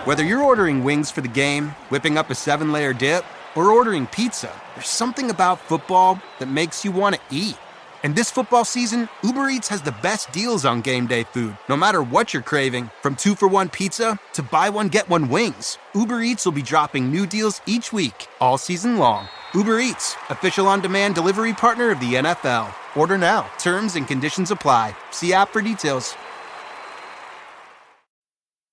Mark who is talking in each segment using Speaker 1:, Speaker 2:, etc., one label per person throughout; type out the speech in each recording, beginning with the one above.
Speaker 1: Whether you're ordering wings for the game, whipping up a 7-layer dip, or ordering pizza, there's something about football that makes you want to eat. And this football season, Uber Eats has the best deals on game day food. No matter what you're craving, from 2-for-1 pizza to buy one, get one wings, Uber Eats will be dropping new deals each week, all season long. Uber Eats, official on-demand delivery partner of the NFL. Order now. Terms and conditions apply. See app for details.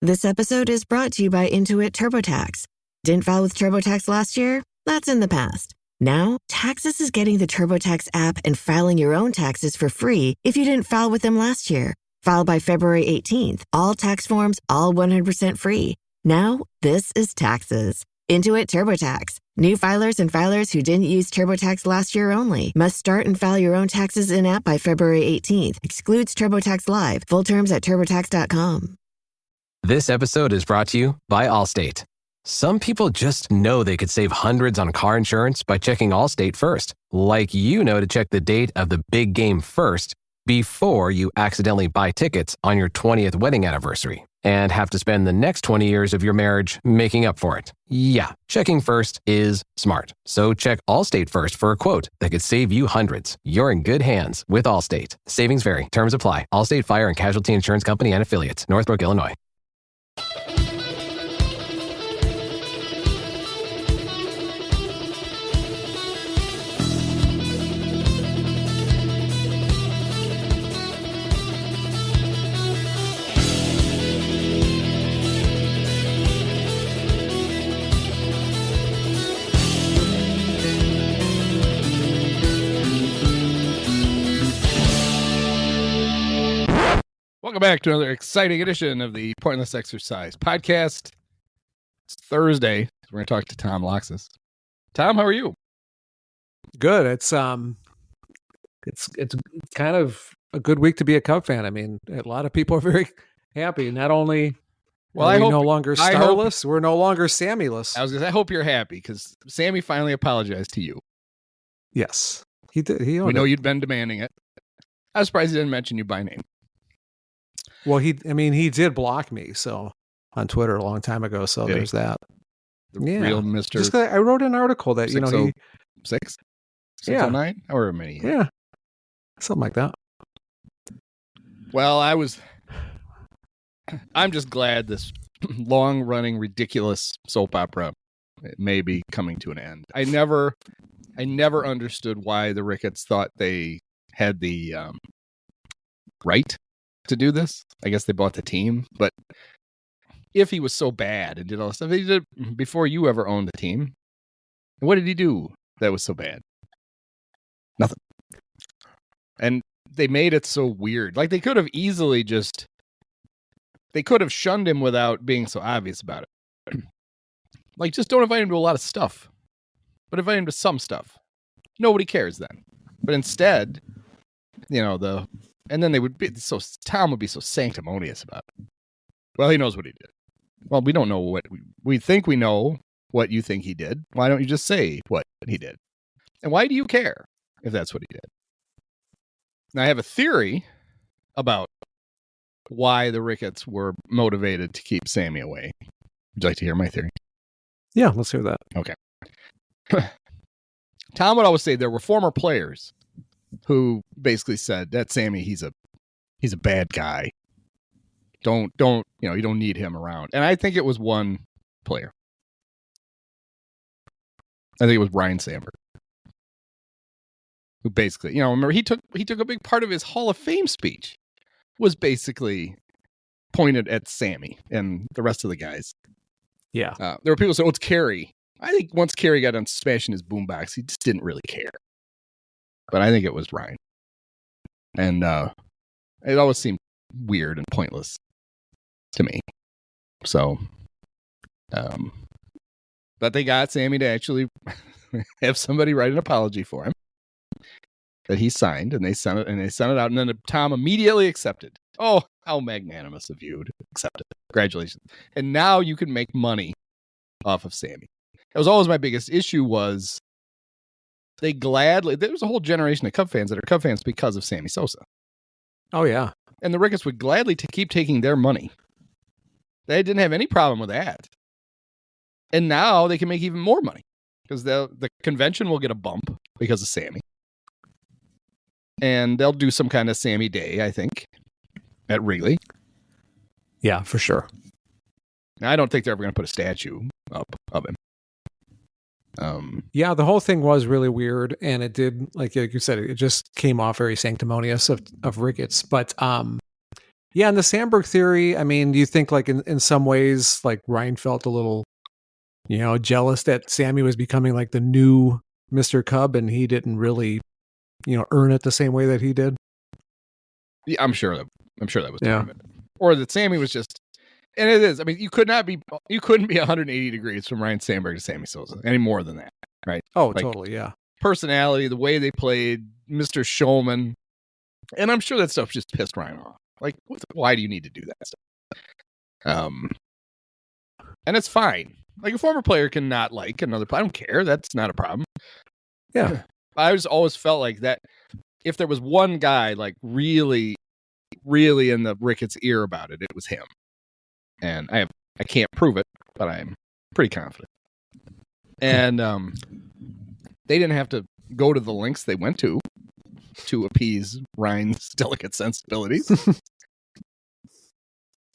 Speaker 2: This episode is brought to you by Intuit TurboTax. Didn't file with TurboTax last year? That's in the past. Now, Taxes is getting the TurboTax app and filing your own taxes for free if you didn't file with them last year. File by February 18th. All tax forms, all 100% free. Now, this is Taxes. Intuit TurboTax. New filers and filers who didn't use TurboTax last year only must start and file your own taxes in-app by February 18th. Excludes TurboTax Live. Full terms at TurboTax.com.
Speaker 3: This episode is brought to you by Allstate. Some people just know they could save hundreds on car insurance by checking Allstate first. Like you know to check the date of the big game first before you accidentally buy tickets on your 20th wedding anniversary and have to spend the next 20 years of your marriage making up for it. Yeah, checking first is smart. So check Allstate first for a quote that could save you hundreds. You're in good hands with Allstate. Savings vary. Terms apply. Allstate Fire and Casualty Insurance Company and Affiliates. Northbrook, Illinois.
Speaker 4: Welcome back to another exciting edition of the Pointless Exercise podcast. It's Thursday. We're going to talk to Tom Loxis. Tom, how are you?
Speaker 5: Good. It's kind of a good week to be a Cub fan. I mean, a lot of people are very happy. Not only are we no longer starless, we're no longer Sammy-less.
Speaker 4: I hope you're happy because Sammy finally apologized to you.
Speaker 5: Yes, he did.
Speaker 4: We know you'd been demanding it. I was surprised he didn't mention you by name.
Speaker 5: Well, he did block me on Twitter a long time ago. So there's that.
Speaker 4: Real Mr.
Speaker 5: Just I wrote an article that
Speaker 4: 606, 609, however many.
Speaker 5: Yeah, something like that.
Speaker 4: Well, I'm just glad this long-running ridiculous soap opera may be coming to an end. I never understood why the Ricketts thought they had the right to do this. I guess they bought the team, but if he was so bad and did all this stuff he did before you ever owned the team, what did he do that was so bad? Nothing. And they made it so weird. Like they could have easily shunned him without being so obvious about it. Like just don't invite him to a lot of stuff, but invite him to some stuff. Nobody cares then. But instead, and then Tom would be so sanctimonious about it. Well, he knows what he did. Well, we don't know what we think we know what you think he did. Why don't you just say what he did? And why do you care if that's what he did? Now, I have a theory about why the Ricketts were motivated to keep Sammy away. Would you like to hear my theory?
Speaker 5: Yeah, let's hear that.
Speaker 4: Okay. Tom would always say there were former players who basically said that Sammy, he's a bad guy. You don't need him around. And I think it was one player. I think it was Brian Sandberg, who basically, remember he took a big part of his Hall of Fame speech was basically pointed at Sammy and the rest of the guys.
Speaker 5: Yeah.
Speaker 4: There were people who said, it's Kerry. I think once Kerry got on smashing his boombox, he just didn't really care. But I think it was Ryan. And it always seemed weird and pointless to me. So, but they got Sammy to actually have somebody write an apology for him that he signed, and they sent it out, and then Tom immediately accepted. Oh, how magnanimous of you to accept it. Congratulations. And now you can make money off of Sammy. That was always my biggest issue was there was a whole generation of Cub fans that are Cub fans because of Sammy Sosa.
Speaker 5: Oh, yeah.
Speaker 4: And the Ricketts would gladly keep taking their money They didn't have any problem with that. And now they can make even more money because the convention will get a bump because of Sammy. And they'll do some kind of Sammy Day, I think, at Wrigley.
Speaker 5: Yeah, for sure.
Speaker 4: Now, I don't think they're ever going to put a statue up of him.
Speaker 5: Yeah, the whole thing was really weird, and it did, like you said, it just came off very sanctimonious of Ricketts. But yeah, in the Sandberg theory, I mean, do you think like in some ways, like Ryan felt a little, jealous that Sammy was becoming like the new Mr. Cub, and he didn't really, earn it the same way that he did?
Speaker 4: Yeah, I'm sure that was it. Or that Sammy was just, and it is. I mean, you couldn't be 180 degrees from Ryan Sandberg to Sammy Sosa any more than that, right?
Speaker 5: Oh, like, totally, yeah.
Speaker 4: Personality, the way they played, Mr. Showman, and I'm sure that stuff just pissed Ryan off. Like, why do you need to do that stuff? And it's fine. Like, a former player can not like another player. I don't care. That's not a problem.
Speaker 5: Yeah.
Speaker 4: I just always felt like that if there was one guy, like, really, really in the Ricketts ear about it, it was him. And I can't prove it, but I'm pretty confident. And they didn't have to go to the lengths they went to appease Ryan's delicate sensibilities.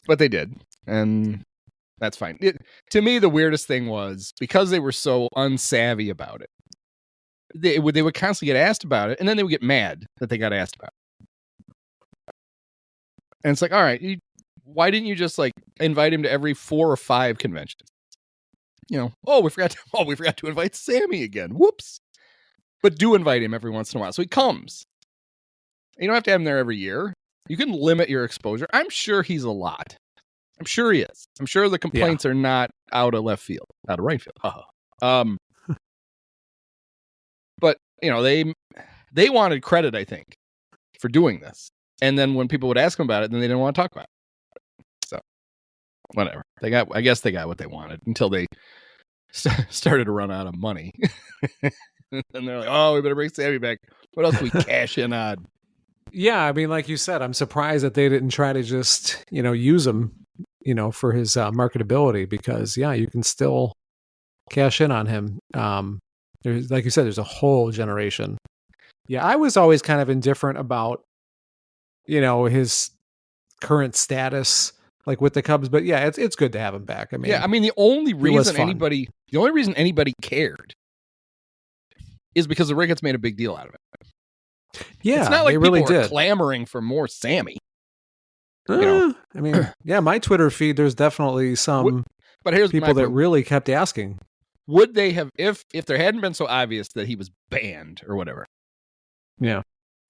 Speaker 4: But they did, and that's fine. To me, the weirdest thing was, because they were so unsavvy about it, they would constantly get asked about it, and then they would get mad that they got asked about it. And it's like, all right, why didn't you just like invite him to every 4 or 5 conventions? We forgot to invite Sammy again. Whoops. But do invite him every once in a while, so he comes. You don't have to have him there every year. You can limit your exposure. I'm sure he's a lot. I'm sure he is. I'm sure the complaints are not out of left field, out of right field. But they wanted credit, I think, for doing this. And then when people would ask them about it, then they didn't want to talk about it. So whatever. I guess they got what they wanted until they started to run out of money. And they're like, oh, we better bring Sammy back. What else can we cash in on?
Speaker 5: Yeah, I mean, like you said, I'm surprised that they didn't try to just, use him, for his marketability, because, yeah, you can still cash in on him. There's, like you said, there's a whole generation. Yeah, I was always kind of indifferent about, his current status, like with the Cubs. But yeah, it's good to have him back. I mean,
Speaker 4: the only reason anybody cared is because the Ricketts made a big deal out of it.
Speaker 5: Yeah,
Speaker 4: it's not like
Speaker 5: they
Speaker 4: people
Speaker 5: really
Speaker 4: were
Speaker 5: did.
Speaker 4: clamoring for more Sammy.
Speaker 5: I mean, yeah, my Twitter feed, there's definitely some people that really kept asking.
Speaker 4: Would they have, if there hadn't been so obvious that he was banned or whatever?
Speaker 5: Yeah.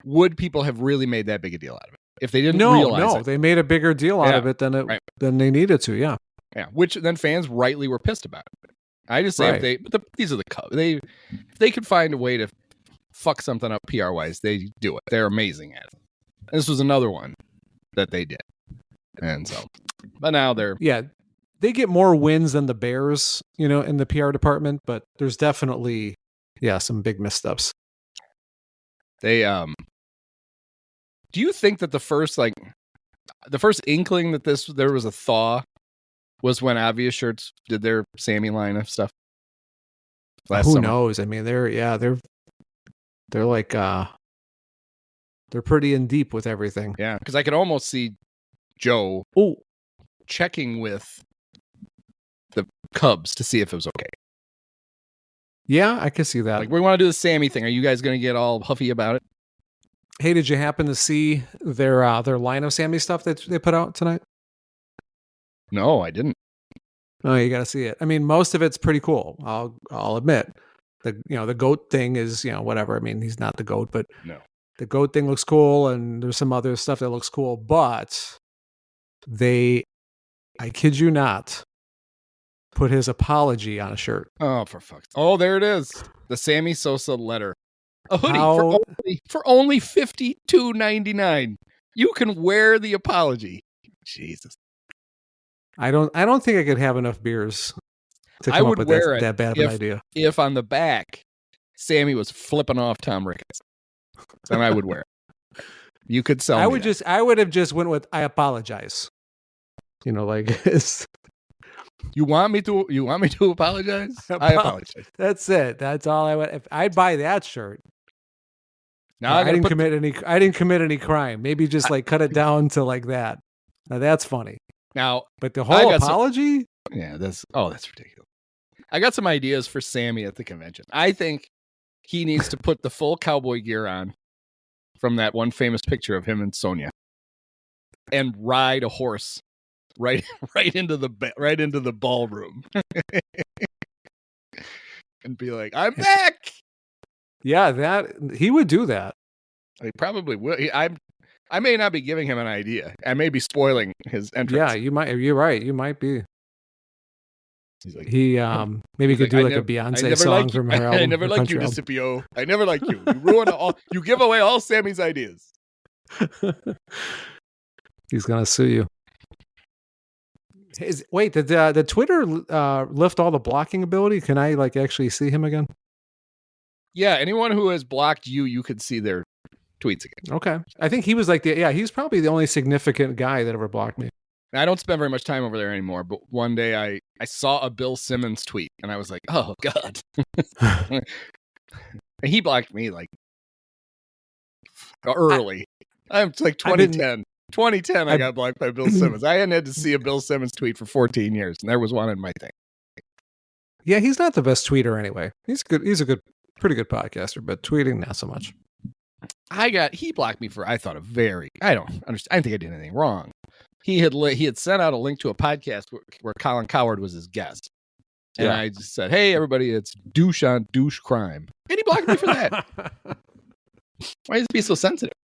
Speaker 4: Would people have really made that big a deal out of it? If they didn't realize it?
Speaker 5: They made a bigger deal out of it than they needed to. Yeah.
Speaker 4: Yeah. Which then fans rightly were pissed about it. I just say these are the Cubs. If they could find a way to fuck something up PR wise, they do it. They're amazing at it. And this was another one that they did. And so, but now
Speaker 5: they get more wins than the Bears, in the PR department, but there's definitely, some big missteps.
Speaker 4: They, do you think that the first inkling that there was a thaw was when Obvious Shirts did their Sammy line of stuff?
Speaker 5: Who knows? I mean, they're like, they're pretty in deep with everything.
Speaker 4: Yeah. Cause I could almost see Joe checking with the Cubs to see if it was okay.
Speaker 5: Yeah, I can see that.
Speaker 4: Like, we want to do the Sammy thing. Are you guys going to get all huffy about it?
Speaker 5: Hey, did you happen to see their line of Sammy stuff that they put out tonight?
Speaker 4: No, I didn't.
Speaker 5: Oh, you got to see it. I mean, most of it's pretty cool. I'll admit. The goat thing is, whatever. I mean, he's not the goat, but
Speaker 4: no.
Speaker 5: The goat thing looks cool, and there's some other stuff that looks cool, but I kid you not, put his apology on a shirt.
Speaker 4: Oh, for fuck's sake. Oh, there it is. The Sammy Sosa letter. A hoodie for only $52.99. You can wear the apology. Jesus.
Speaker 5: I don't think I could have enough beers to come up with that bad of an idea.
Speaker 4: If on the back Sammy was flipping off Tom Ricketts, then I would wear it. You could sell.
Speaker 5: I would have just went with I apologize. Like it's.
Speaker 4: You want me to apologize? I apologize.
Speaker 5: That's it. That's all I would. If I'd buy that shirt.
Speaker 4: Now
Speaker 5: I didn't commit any crime. Maybe just like cut it down to like that. Now that's funny.
Speaker 4: Now,
Speaker 5: but the whole apology?
Speaker 4: That's ridiculous. I got some ideas for Sammy at the convention. I think he needs to put the full cowboy gear on from that one famous picture of him and Sonia, and ride a horse right into the ballroom, and be like, "I'm back."
Speaker 5: Yeah, that he would do that.
Speaker 4: He probably would. I may not be giving him an idea. I may be spoiling his entrance.
Speaker 5: Yeah, you might. You're right. You might be.
Speaker 4: He's like,
Speaker 5: maybe could do like a Beyonce song from her album.
Speaker 4: I never liked you, Discipio. I never liked you. You ruin you give away all Sammy's ideas.
Speaker 5: He's gonna sue you. Wait, did the Twitter lift all the blocking ability? Can I actually see him again?
Speaker 4: Yeah, anyone who has blocked you could see their tweets again.
Speaker 5: Okay. I think he was he's probably the only significant guy that ever blocked me.
Speaker 4: I don't spend very much time over there anymore, but one day I saw a Bill Simmons tweet and I was like, oh God. And he blocked me early. I'm like 2010. 2010 I got blocked by Bill Simmons. I hadn't had to see a Bill Simmons tweet for 14 years, and there was one in my thing.
Speaker 5: Yeah, he's not the best tweeter anyway. He's good. He's a pretty good podcaster, but tweeting not so much.
Speaker 4: He blocked me for I don't understand. I didn't think I did anything wrong. He had sent out a link to a podcast where Colin Cowherd was his guest. And I just said, "Hey everybody, it's douche on douche crime." And he blocked me for that. Why does he be so sensitive?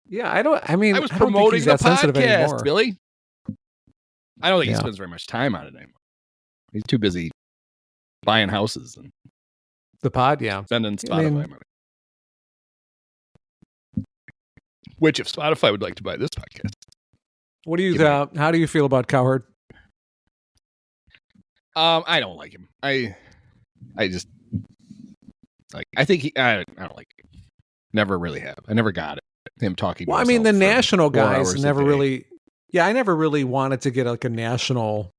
Speaker 5: Yeah, I was
Speaker 4: promoting the podcast, Billy. I don't think he spends very much time on it anymore. He's too busy buying houses and
Speaker 5: the pod,
Speaker 4: spending Spotify money. Which, if Spotify would like to buy this podcast,
Speaker 5: what do you? How do you feel about Cowherd?
Speaker 4: I don't like him. I just I think I don't like him. Never really have. I never got it. Him talking.
Speaker 5: Well, the national guys never really. Yeah, I never really wanted to get a national,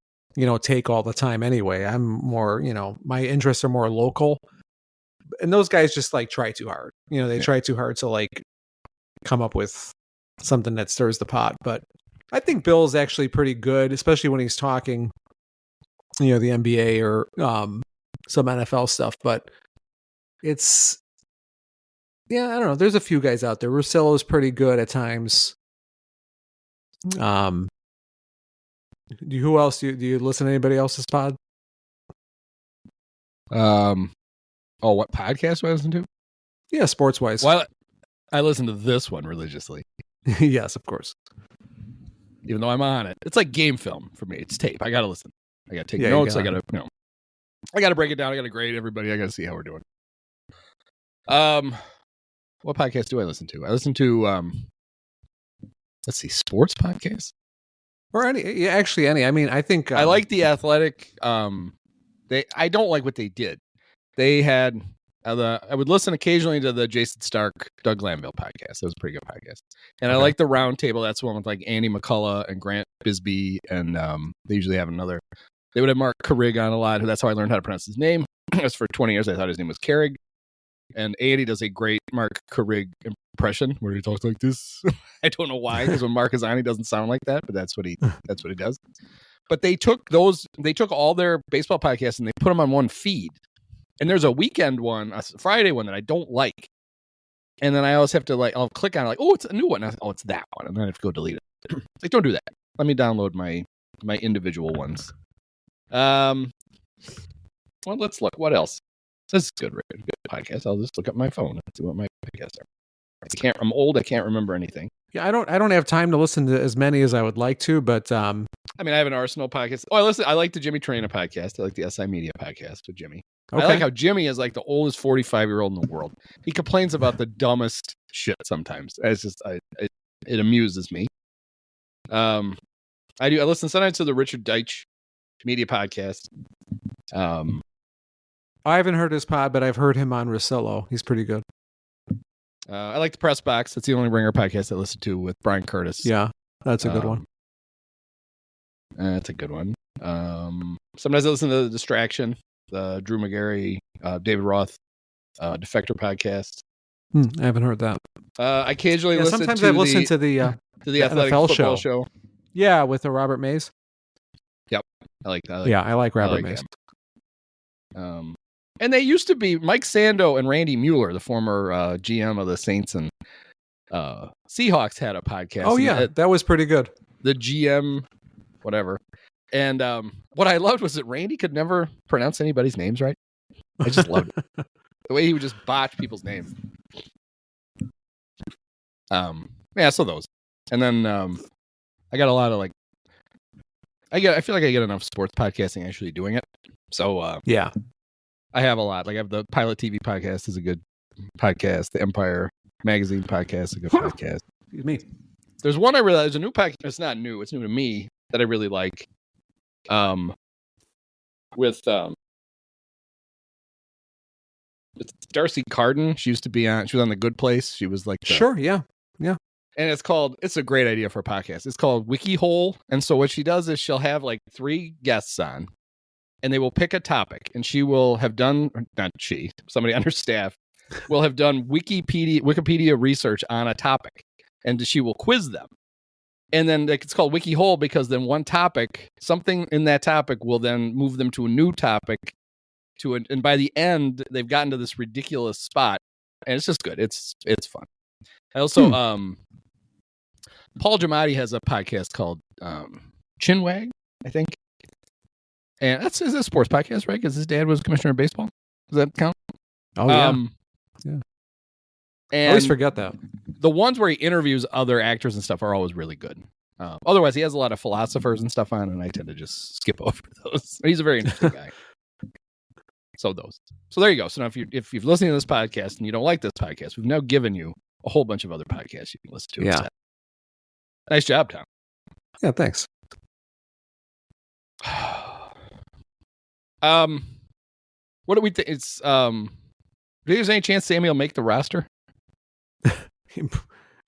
Speaker 5: take all the time. Anyway, I'm more, my interests are more local, and those guys just try too hard. They try too hard to come up with something that stirs the pot. But I think Bill's actually pretty good, especially when he's talking, the NBA or some NFL stuff. But it's. Yeah, I don't know. There's a few guys out there. Russillo's pretty good at times. Who else do you listen to anybody else's pod?
Speaker 4: What podcast do I listen to?
Speaker 5: Yeah, sports wise.
Speaker 4: Well, I listen to this one religiously.
Speaker 5: Yes, of course.
Speaker 4: Even though I'm on it, it's like game film for me. It's tape. I gotta listen. I gotta take notes. I gotta I gotta break it down. I gotta grade everybody. I gotta see how we're doing. What podcast do I listen to? I listen to, let's see, sports podcasts?
Speaker 5: Or any. I think...
Speaker 4: I like The Athletic. I don't like what they did. They had... I would listen occasionally to the Jason Stark, Doug Lamville podcast. That was a pretty good podcast. And I like the Round Table. That's the one with Andy McCullough and Grant Bisbee. And they usually have another... They would have Mark Carrig on a lot. That's how I learned how to pronounce his name. Because for 20 years, I thought his name was Carrig. And Andy does a great Mark Carrig impression where he talks like this. I don't know why, because when Mark is on, he doesn't sound like that, but that's what he does. But they took all their baseball podcasts and they put them on one feed. And there's a weekend one, a Friday one that I don't like. And then I always have to I'll click on it oh, it's a new one. It's that one. And then I have to go delete it. Don't do that. Let me download my individual ones. Well, let's look. What else? This is good podcast. I'll just look up my phone and see what my podcasts are. I'm old. I can't remember anything.
Speaker 5: Yeah, I don't have time to listen to as many as I would like to, but
Speaker 4: I have an Arsenal podcast. I like the Jimmy Traina podcast. I like the SI Media podcast with Jimmy. Okay. I like how Jimmy is the oldest 45-year-old in the world. He complains about the dumbest shit sometimes. It's just it amuses me. I listen sometimes to the Richard Deitch Media podcast.
Speaker 5: I haven't heard his pod, but I've heard him on Russillo. He's pretty good.
Speaker 4: I like the Press Box. That's the only Ringer podcast I listen to with Brian Curtis.
Speaker 5: Yeah, that's a good one.
Speaker 4: That's a good one. Sometimes I listen to The Distraction, the Drew McGarry, David Roth, Defector podcast.
Speaker 5: I haven't heard that.
Speaker 4: I occasionally listen
Speaker 5: sometimes
Speaker 4: to
Speaker 5: I've listened to the
Speaker 4: Athletic
Speaker 5: NFL
Speaker 4: Football Show.
Speaker 5: Yeah, with the Robert Mays.
Speaker 4: Yep, I like that.
Speaker 5: I like Robert Mays.
Speaker 4: And they used to be Mike Sando and Randy Mueller, the former GM of the Saints and Seahawks, had a podcast.
Speaker 5: Oh yeah, that was pretty good.
Speaker 4: The GM, whatever. And what I loved was that Randy could never pronounce anybody's names right. I just loved it. The way he would just botch people's names. So those. And then I got a lot of I feel like I get enough sports podcasting actually doing it. So
Speaker 5: yeah.
Speaker 4: I have a lot. Like I have the Pilot TV podcast is a good podcast. The Empire Magazine podcast is a good podcast.
Speaker 5: Excuse me.
Speaker 4: There's one I realized, a new podcast. It's not new. It's new to me that I really like. With it's Darcy Carden. She used to be on. She was on The Good Place. She was like
Speaker 5: sure, yeah.
Speaker 4: And it's a great idea for a podcast. It's called Wiki Hole. And so what she does is she'll have like 3 guests on, and they will pick a topic, and she will have done, not she, somebody on her staff will have done Wikipedia research on a topic, and she will quiz them. And then it's called Wiki Hole because then one topic, something in that topic will then move them to a new topic and by the end they've gotten to this ridiculous spot, and it's just good. It's fun. I also Paul Giamatti has a podcast called Chinwag, I think. And is a sports podcast, right? Because his dad was commissioner of baseball. Does that count?
Speaker 5: Oh, yeah. Yeah.
Speaker 4: And
Speaker 5: I always forget that.
Speaker 4: The ones where he interviews other actors and stuff are always really good. Otherwise, he has a lot of philosophers and stuff on, and I tend to just skip over those. He's a very interesting guy. So there you go. So now if you've listened to this podcast and you don't like this podcast, we've now given you a whole bunch of other podcasts you can listen to.
Speaker 5: Yeah.
Speaker 4: Nice job, Tom.
Speaker 5: Yeah, thanks.
Speaker 4: What do we think? It's do you think there's any chance Sammy will make the roster?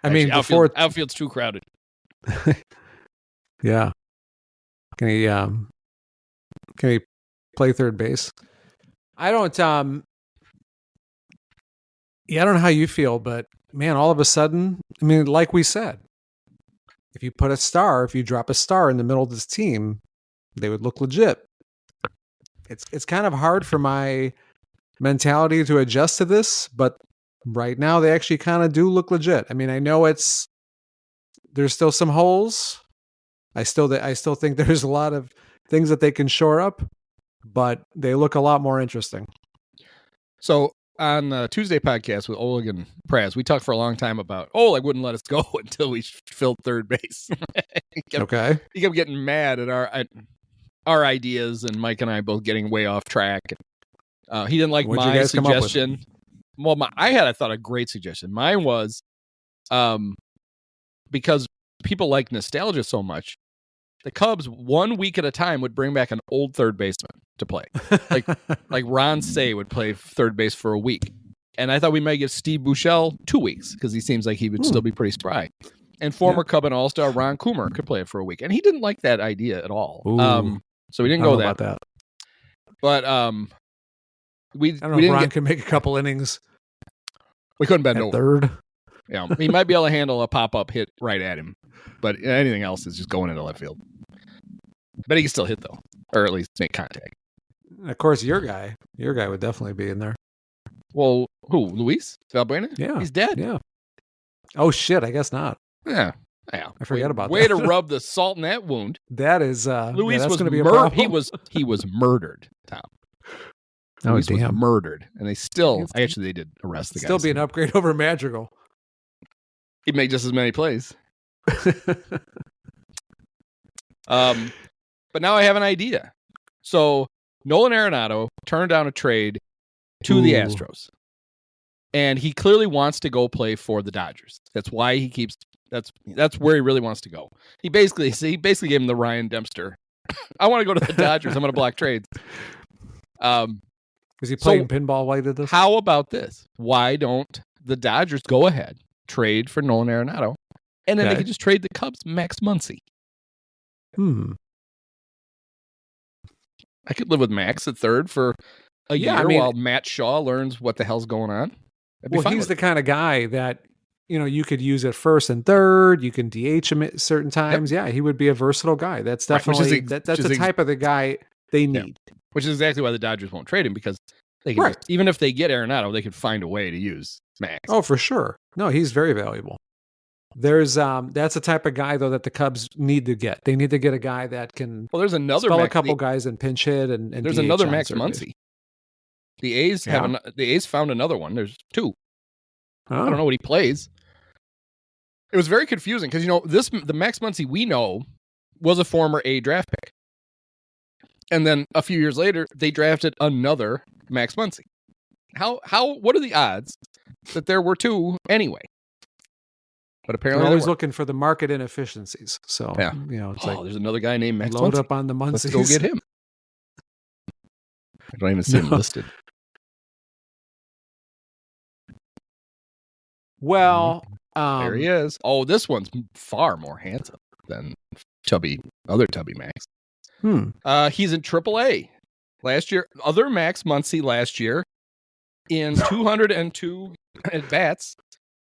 Speaker 5: I mean, before
Speaker 4: outfield's too crowded.
Speaker 5: Yeah. Can he play third base? I don't I don't know how you feel, but man, all of a sudden, I mean, like we said, if you drop a star in the middle of this team, they would look legit. It's kind of hard for my mentality to adjust to this, but right now they actually kind of do look legit. I mean, I know there's still some holes. I still think there's a lot of things that they can shore up, but they look a lot more interesting.
Speaker 4: So on the Tuesday podcast with Oleg and Praz, we talked for a long time about Oleg wouldn't let us go until we filled third base. He kept getting mad at our ideas, and Mike and I both getting way off track. He didn't like my suggestion. Well, I thought a great suggestion. Mine was because people like nostalgia so much, the Cubs 1 week at a time would bring back an old third baseman to play. Like Ron Say would play third base for a week. And I thought we might give Steve Buechele 2 weeks because he seems like he would still be pretty spry. And former Cub and All-Star Ron Coomer could play it for a week. And he didn't like that idea at all. So we didn't go
Speaker 5: about that.
Speaker 4: But we
Speaker 5: don't know if Ron can make a couple innings.
Speaker 4: We couldn't bend over.
Speaker 5: Third.
Speaker 4: Yeah, he might be able to handle a pop-up hit right at him. But anything else is just going into left field. But he can still hit, though. Or at least make contact.
Speaker 5: Of course, your guy would definitely be in there.
Speaker 4: Well, who? Luis Valbuena?
Speaker 5: Yeah.
Speaker 4: He's dead.
Speaker 5: Yeah. Oh, shit. I guess not.
Speaker 4: Yeah.
Speaker 5: I forget about that.
Speaker 4: Way to rub the salt in that wound.
Speaker 5: That is,
Speaker 4: Luis
Speaker 5: that's
Speaker 4: was
Speaker 5: going to be a problem.
Speaker 4: He was murdered, Tom. Luis was murdered. And they did arrest the guy.
Speaker 5: Still be an upgrade over Madrigal.
Speaker 4: He'd make just as many plays. But now I have an idea. So Nolan Arenado turned down a trade to the Astros, and he clearly wants to go play for the Dodgers. That's why he keeps. That's where he really wants to go. He basically gave him the Ryan Dempster. I want to go to the Dodgers. I'm going to block trades.
Speaker 5: Is he playing pinball while he did this?
Speaker 4: How about this? Why don't the Dodgers go ahead, trade for Nolan Arenado, and then they can just trade the Cubs Max Muncy? I could live with Max at third for a
Speaker 5: Yeah,
Speaker 4: year
Speaker 5: I mean-
Speaker 4: while Matt Shaw learns what the hell's going on. I'd be
Speaker 5: Well,
Speaker 4: fine
Speaker 5: he's
Speaker 4: with
Speaker 5: the
Speaker 4: it.
Speaker 5: kind of guy that, you could use at first and third. You can DH him at certain times. Yeah, he would be a versatile guy. That's
Speaker 4: Right, which is
Speaker 5: definitely,
Speaker 4: ex-
Speaker 5: that's
Speaker 4: which is
Speaker 5: the
Speaker 4: ex-
Speaker 5: type of the guy they need.
Speaker 4: Which is exactly why the Dodgers won't trade him, because they can
Speaker 5: Right.
Speaker 4: just, even if they get Arenado, they could find a way to use Max.
Speaker 5: Oh, for sure. No, he's very valuable. There's that's the type of guy though that the Cubs need to get. They need to get a guy that can
Speaker 4: Well, there's another
Speaker 5: spell a
Speaker 4: Max,
Speaker 5: couple guys in pinch hit and
Speaker 4: there's
Speaker 5: DH
Speaker 4: another
Speaker 5: on
Speaker 4: Max
Speaker 5: certain days.
Speaker 4: Muncy. The A's the A's found another one. There's two. I
Speaker 5: Oh.
Speaker 4: don't know what he plays. It was very confusing because the Max Muncy we know was a former A draft pick, and then a few years later they drafted another Max Muncy. What are the odds that there were two anyway? But apparently
Speaker 5: They're
Speaker 4: there
Speaker 5: always
Speaker 4: were.
Speaker 5: looking for the market inefficiencies. So
Speaker 4: Yeah.
Speaker 5: it's
Speaker 4: There's another guy named Max
Speaker 5: load
Speaker 4: Muncy.
Speaker 5: up on the
Speaker 4: Let's
Speaker 5: Muncies.
Speaker 4: go get him. I don't even see him
Speaker 5: No.
Speaker 4: listed.
Speaker 5: Well,
Speaker 4: There he is. Oh, this one's far more handsome than other Tubby Max. He's in AAA last year. Other Max Muncy last year in 202 at bats,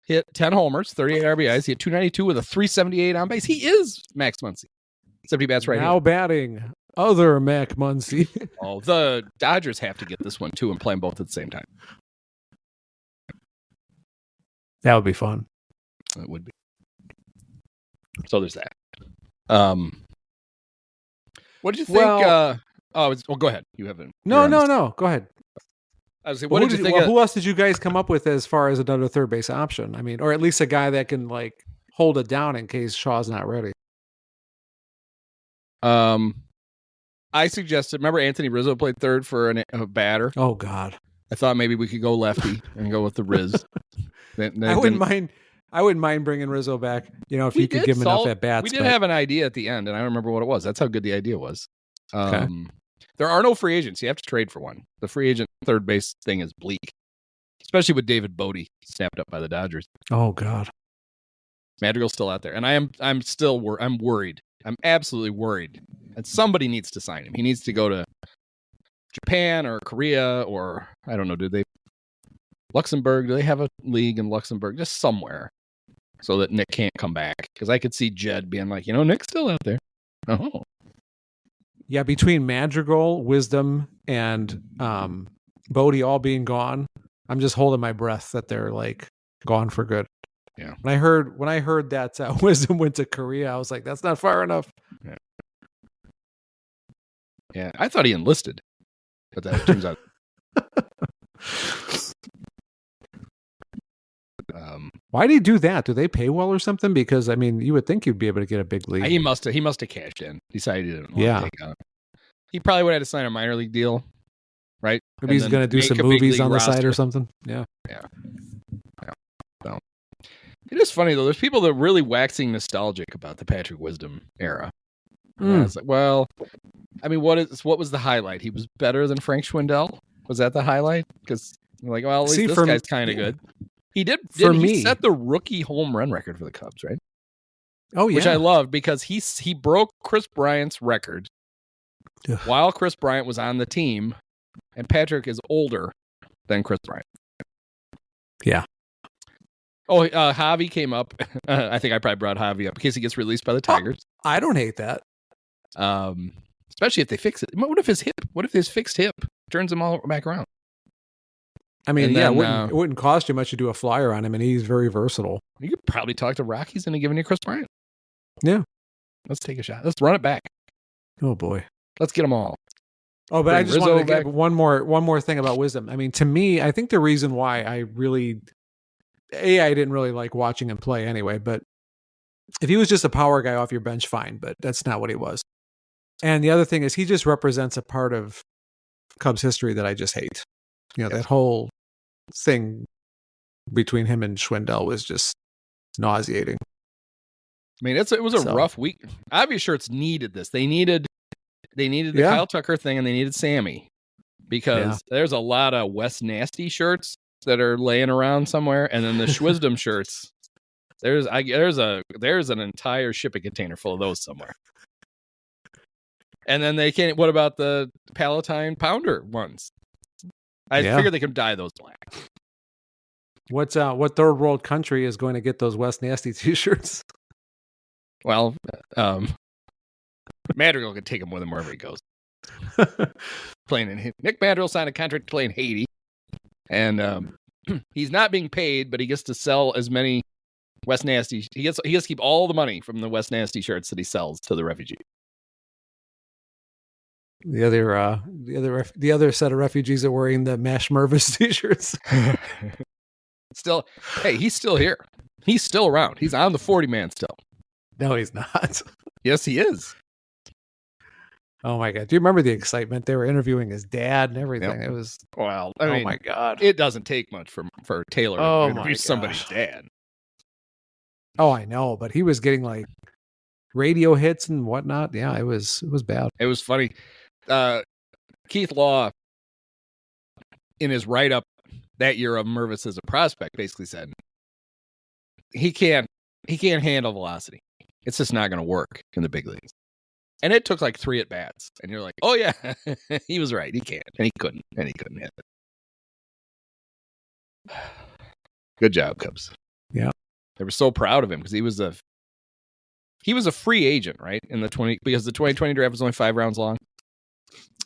Speaker 4: hit 10 homers, 38 RBIs. He had 292 with a 378 on base. He is Max Muncy. 70 bats right
Speaker 5: now batting other Mac Muncy.
Speaker 4: Oh, the Dodgers have to get this one too and play them both at the same time.
Speaker 5: That would be fun.
Speaker 4: It would be. So there's that. What did you think?
Speaker 5: Well-
Speaker 4: Go ahead. You haven't.
Speaker 5: No. Go ahead.
Speaker 4: I was saying,
Speaker 5: Well,
Speaker 4: what did you think?
Speaker 5: who else did you guys come up with as far as another third base option? I mean, or at least a guy that can like hold it down in case Shaw's not ready.
Speaker 4: I suggested. Remember, Anthony Rizzo played third for a batter.
Speaker 5: Oh God,
Speaker 4: I thought maybe we could go lefty and go with the Riz.
Speaker 5: I wouldn't mind. I wouldn't mind bringing Rizzo back. If you could give him enough at bats.
Speaker 4: We did have an idea at the end, and I don't remember what it was. That's how good the idea was.
Speaker 5: Okay.
Speaker 4: There are no free agents. You have to trade for one. The free agent third base thing is bleak, especially with David Bodie snapped up by the Dodgers.
Speaker 5: Oh God,
Speaker 4: Madrigal's still out there, and I'm still I'm worried. I'm absolutely worried. And somebody needs to sign him. He needs to go to Japan or Korea or I don't know. Luxembourg? Do they have a league in Luxembourg? Just somewhere, so that Nick can't come back. Because I could see Jed being like, Nick's still out there. Oh,
Speaker 5: yeah. Between Madrigal, Wisdom, and Bodie all being gone, I'm just holding my breath that they're like gone for good.
Speaker 4: Yeah.
Speaker 5: When I heard that Wisdom went to Korea, I was like, that's not far enough.
Speaker 4: Yeah. I thought he enlisted, but that turns out.
Speaker 5: Why did he do that? Do they pay well or something? Because I mean, you would think you'd be able to get a big league.
Speaker 4: He must have cashed in. Decided he didn't want
Speaker 5: Yeah.
Speaker 4: to take out. He probably would have had to sign a minor league deal, right?
Speaker 5: Maybe he's going to do some movies on the side or something. Yeah.
Speaker 4: So, it is funny though. There's people that are really waxing nostalgic about the Patrick Wisdom era. And I was like, well, I mean, what was the highlight? He was better than Frank Schwindel. Was that the highlight? Because like, well, at least this guy's kind of good. He he set the rookie home run record for the Cubs, right?
Speaker 5: Oh yeah,
Speaker 4: which I loved because he broke Chris Bryant's record while Chris Bryant was on the team, and Patrick is older than Chris Bryant.
Speaker 5: Yeah.
Speaker 4: Oh, Javi came up. I think I probably brought Javi up in case he gets released by the Tigers.
Speaker 5: Oh, I don't hate that.
Speaker 4: Especially if they fix it. What if his fixed hip turns him all back around?
Speaker 5: I mean,
Speaker 4: then,
Speaker 5: it wouldn't cost you much to do a flyer on him, and he's very versatile.
Speaker 4: You could probably talk to Rockies into giving you Chris Bryant.
Speaker 5: Yeah.
Speaker 4: Let's take a shot. Let's run it back.
Speaker 5: Oh boy.
Speaker 4: Let's get them all.
Speaker 5: Oh, but
Speaker 4: Bring
Speaker 5: I just
Speaker 4: Rizzo
Speaker 5: wanted to
Speaker 4: back.
Speaker 5: give one more thing about Wisdom. I mean, to me, I think the reason why I didn't really like watching him play anyway, but if he was just a power guy off your bench, fine, but that's not what he was. And the other thing is he just represents a part of Cubs history that I just hate. That whole thing between him and Schwindel was just nauseating.
Speaker 4: I mean, it was a rough week. Obvious shirts needed this. They needed the Kyle Tucker thing, and they needed Sammy because there's a lot of West Nasty shirts that are laying around somewhere, and then the Schwisdom shirts. There's an entire shipping container full of those somewhere. And then they can't. What about the Palatine Pounder ones? I figured they could dye those black.
Speaker 5: What third world country is going to get those West Nasty t-shirts?
Speaker 4: Well, Madrigal could take him with him wherever he goes. Playing in Nick Madrigal signed a contract to play in Haiti, and he's not being paid, but he gets to sell as many West Nasty. He gets to keep all the money from the West Nasty shirts that he sells to the refugees.
Speaker 5: The other set of refugees are wearing the Mash Mervis t-shirts.
Speaker 4: Still, hey, he's still here. He's still around. He's on the 40-man still.
Speaker 5: No, he's not.
Speaker 4: Yes, he is.
Speaker 5: Oh my God. Do you remember the excitement? They were interviewing his dad and everything.
Speaker 4: Yep.
Speaker 5: It was,
Speaker 4: well,
Speaker 5: oh my God.
Speaker 4: It doesn't take much for Taylor to interview somebody's dad.
Speaker 5: Oh, I know, but he was getting like radio hits and whatnot. Yeah, it was bad.
Speaker 4: It was funny. Keith Law, in his write-up that year of Mervis as a prospect, basically said he can't handle velocity. It's just not going to work in the big leagues. And it took like 3 at-bats. And you're like, oh, yeah, he was right. He can't. And he couldn't hit it. Good job, Cubs.
Speaker 5: Yeah.
Speaker 4: They were so proud of him because he was a free agent, right? Because the 2020 draft was only 5 rounds long.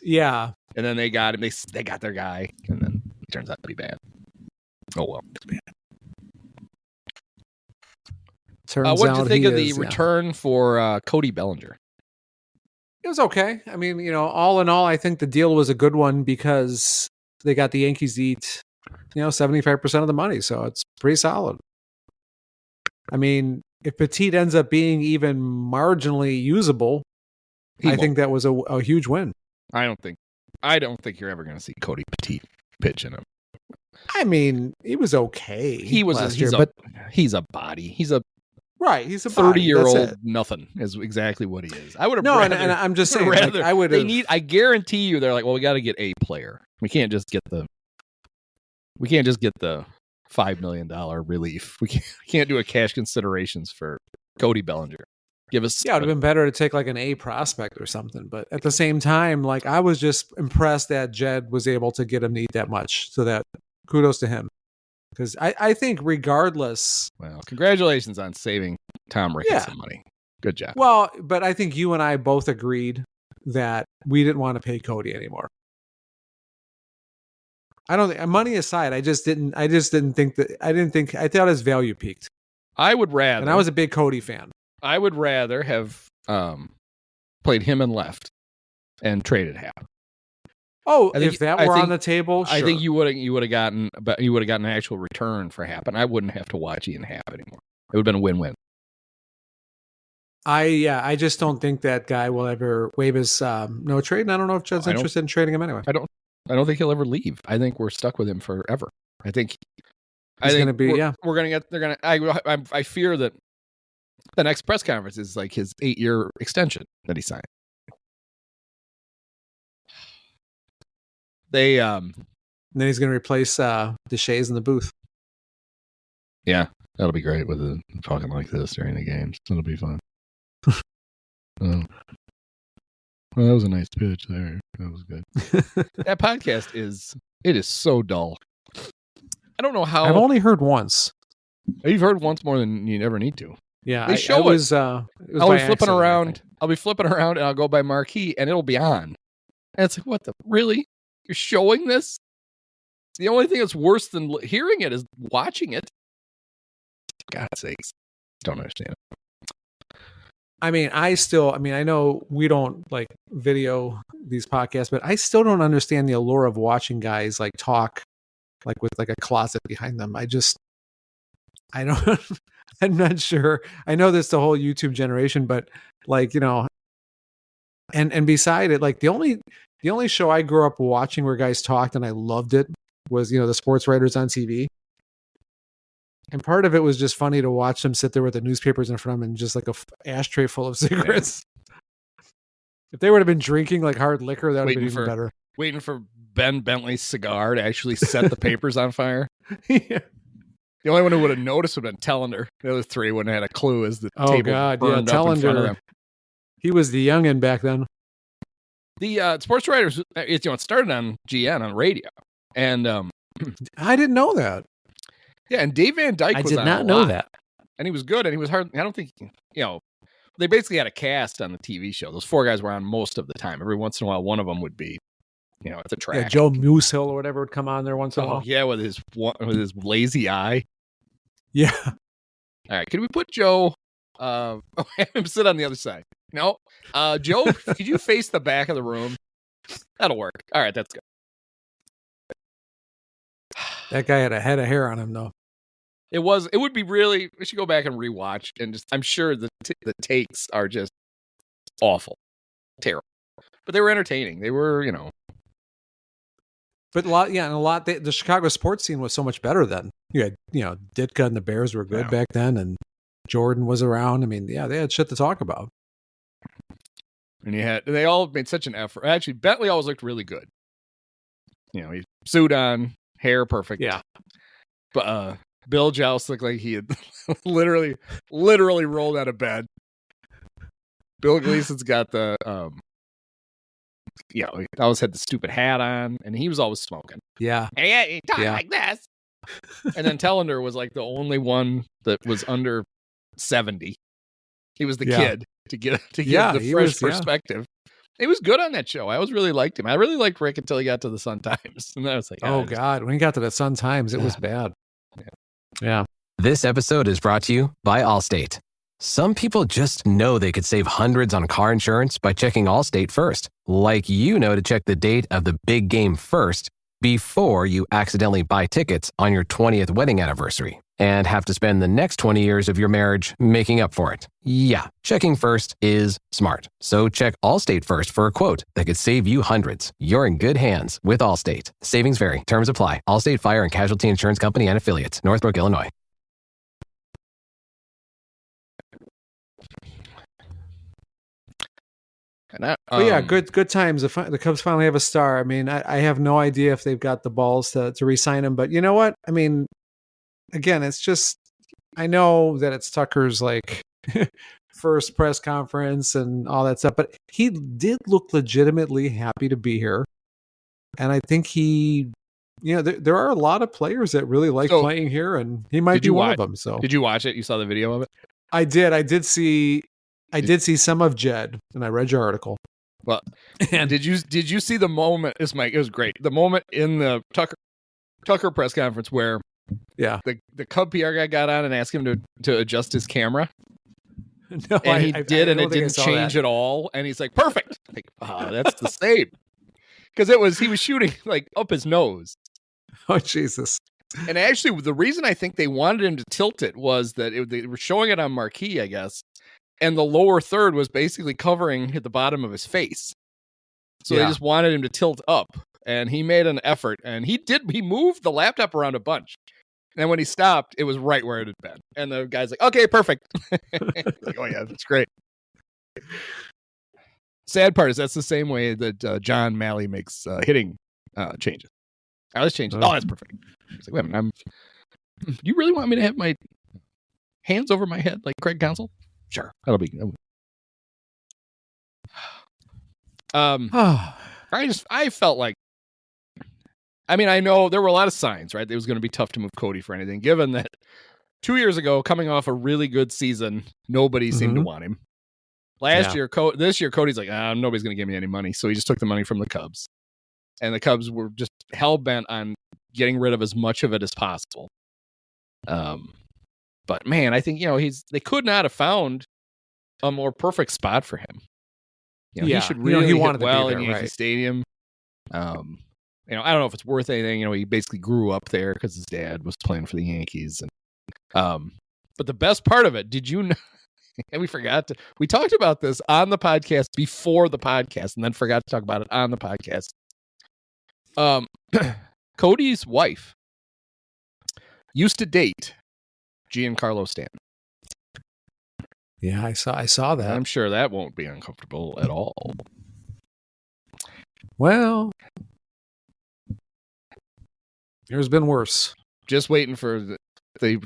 Speaker 5: Yeah.
Speaker 4: And then they got him. They got their guy. And then it turns out to be bad. Oh, well. What did you think of the return for Cody Bellinger?
Speaker 5: It was okay. I mean, all in all, I think the deal was a good one because they got the Yankees eat, 75% of the money. So it's pretty solid. I mean, if Petit ends up being even marginally usable, I think that was a huge win.
Speaker 4: I don't think you're ever going to see Cody Petit pitch in him.
Speaker 5: I mean, he was okay.
Speaker 4: He's a body. He's a 30-year-old nothing is exactly what he is. I would have
Speaker 5: and I'm just saying, I would have.
Speaker 4: I guarantee you, they're like, well, we got to get a player. We can't just get the $5 million relief. We can't do a cash considerations for Cody Bellinger. Give us.
Speaker 5: Yeah, it would have been better to take like an A prospect or something. But at the same time, like I was just impressed that Jed was able to get him to eat that much. So that kudos to him. Because I think regardless.
Speaker 4: Well, congratulations on saving Tom Ricketts some money. Good job.
Speaker 5: Well, but I think you and I both agreed that we didn't want to pay Cody anymore. I don't think, money aside, I thought his value peaked.
Speaker 4: I would rather.
Speaker 5: And I was a big Cody fan.
Speaker 4: I would rather have played him in left and traded Happ.
Speaker 5: Oh, if that were on the table, sure.
Speaker 4: I think you would have gotten an actual return for Happ, and I wouldn't have to watch Ian Happ anymore. It would have been a win-win.
Speaker 5: I just don't think that guy will ever waive his no trade, and I don't know if Jed's interested in trading him anyway.
Speaker 4: I don't think he'll ever leave. I think we're stuck with him forever. I think
Speaker 5: going to be.
Speaker 4: We're going to get. They're going to. I fear that the next press conference is like his 8-year extension that he signed.
Speaker 5: And then he's going to replace Deshays in the booth.
Speaker 4: Yeah, that'll be great with it talking like this during the games. That'll be fun. Well, that was a nice pitch there. That was good. That podcast is so dull. I don't know how.
Speaker 5: I've only heard once.
Speaker 4: You've heard once more than you ever need to.
Speaker 5: Yeah,
Speaker 4: they show it. Was
Speaker 5: I'll
Speaker 4: be flipping around. I'll be flipping around, and I'll go by marquee, and it'll be on. And it's like, what the really? You're showing this? The only thing that's worse than hearing it is watching it. God's sakes, don't understand it.
Speaker 5: I mean, I know we don't like video these podcasts, but I still don't understand the allure of watching guys like talk like with like a closet behind them. I don't, I'm not sure. I know that's the whole YouTube generation, but like, and beside it, like the only show I grew up watching where guys talked and I loved it was, the sports writers on TV. And part of it was just funny to watch them sit there with the newspapers in front of them and just like a ashtray full of cigarettes. If they would have been drinking like hard liquor, that would have been even better.
Speaker 4: Waiting for Ben Bentley's cigar to actually set the papers on fire.
Speaker 5: Yeah.
Speaker 4: The only one who would have noticed would have been Tellender. The other three wouldn't have had a clue as the table burned up in front of them.
Speaker 5: He was the youngin' back then.
Speaker 4: The sports writers, it started on GN on radio, and
Speaker 5: I didn't know that.
Speaker 4: yeah, and Dave Van Dyke
Speaker 5: I
Speaker 4: was
Speaker 5: did
Speaker 4: on
Speaker 5: not
Speaker 4: a
Speaker 5: know
Speaker 4: lot,
Speaker 5: that.
Speaker 4: and he was good, and he was hard. I don't think they basically had a cast on the TV show. Those 4 guys were on most of the time. Every once in a while, one of them would be, at the track.
Speaker 5: Yeah, Joe Moosehill or whatever would come on there once in a while.
Speaker 4: Yeah, with his lazy eye.
Speaker 5: Yeah.
Speaker 4: All right, can we put Joe? Have him sit on the other side. No, Joe, could you face the back of the room? That'll work. All right, that's good.
Speaker 5: That guy had a head of hair on him, though.
Speaker 4: It would be really. We should go back and rewatch, and I'm sure the takes are just awful, terrible, but they were entertaining. They were,
Speaker 5: But the Chicago sports scene was so much better then. You had, Ditka and the Bears were good back then, and Jordan was around. I mean, they had shit to talk about.
Speaker 4: And they all made such an effort. Actually, Bentley always looked really good. He suit on, hair perfect.
Speaker 5: Yeah.
Speaker 4: But Bill Joust looked like he had literally rolled out of bed. Bill Gleason's got the he always had the stupid hat on, and he was always smoking.
Speaker 5: Yeah.
Speaker 4: Hey, he talked like this. And then Tellender was like the only one that was under 70. He was the kid to give the fresh perspective. He was good on that show. I always really liked him. I really liked Rick until he got to the Sun Times. And then I was like,
Speaker 5: oh God, when he got to the Sun Times, it was bad. Yeah.
Speaker 3: This episode is brought to you by Allstate. Some people just know they could save hundreds on car insurance by checking Allstate first. Like to check the date of the big game first before you accidentally buy tickets on your 20th wedding anniversary and have to spend the next 20 years of your marriage making up for it. Yeah, checking first is smart. So check Allstate first for a quote that could save you hundreds. You're in good hands with Allstate. Savings vary. Terms apply. Allstate Fire and Casualty Insurance Company and Affiliates. Northbrook, Illinois.
Speaker 5: Good times. The Cubs finally have a star. I mean, I have no idea if they've got the balls to re-sign him, but you know what? I mean, again, it's just, I know that it's Tucker's like first press conference and all that stuff, but he did look legitimately happy to be here. And I think there are a lot of players that really like playing here, and he might be one of them. So
Speaker 4: did you watch it? You saw the video of it?
Speaker 5: I did. I did see some of Jed, and I read your article.
Speaker 4: Well, and did you see the moment? It was great. The moment in the Tucker press conference where the Cub PR guy got on and asked him to adjust his camera.
Speaker 5: No,
Speaker 4: and he did, and it didn't change at all. And he's like, perfect. Like, that's the same. Because he was shooting like up his nose.
Speaker 5: Oh, Jesus.
Speaker 4: And actually, the reason I think they wanted him to tilt it was that they were showing it on marquee, I guess. And the lower third was basically covering at the bottom of his face. So they just wanted him to tilt up. And he made an effort. And he moved the laptop around a bunch. And when he stopped, it was right where it had been. And the guy's like, okay, perfect. Like, oh, yeah, that's great. Sad part is that's the same way that John Malley makes hitting changes. I was changing. Oh, that's perfect. It's like, wait a minute, do you really want me to have my hands over my head like Craig Counsell? Sure, that'll be. I felt like. I mean, I know there were a lot of signs, right? It was going to be tough to move Cody for anything, given that 2 years ago, coming off a really good season, nobody seemed to want him. This year, Cody's like, nobody's going to give me any money. So he just took the money from the Cubs. And the Cubs were just hell-bent on getting rid of as much of it as possible. But, man, I think, they could not have found a more perfect spot for him. He should really
Speaker 5: he wanted
Speaker 4: hit well
Speaker 5: to be there,
Speaker 4: in Yankee Stadium. I don't know if it's worth anything. He basically grew up there because his dad was playing for the Yankees. And but the best part of it, did you know? And we talked about this on the podcast before the podcast and then forgot to talk about it on the podcast. Cody's wife used to date Giancarlo Stanton.
Speaker 5: Yeah, I saw that.
Speaker 4: I'm sure that won't be uncomfortable at all.
Speaker 5: Well, there's been worse.
Speaker 4: Just waiting for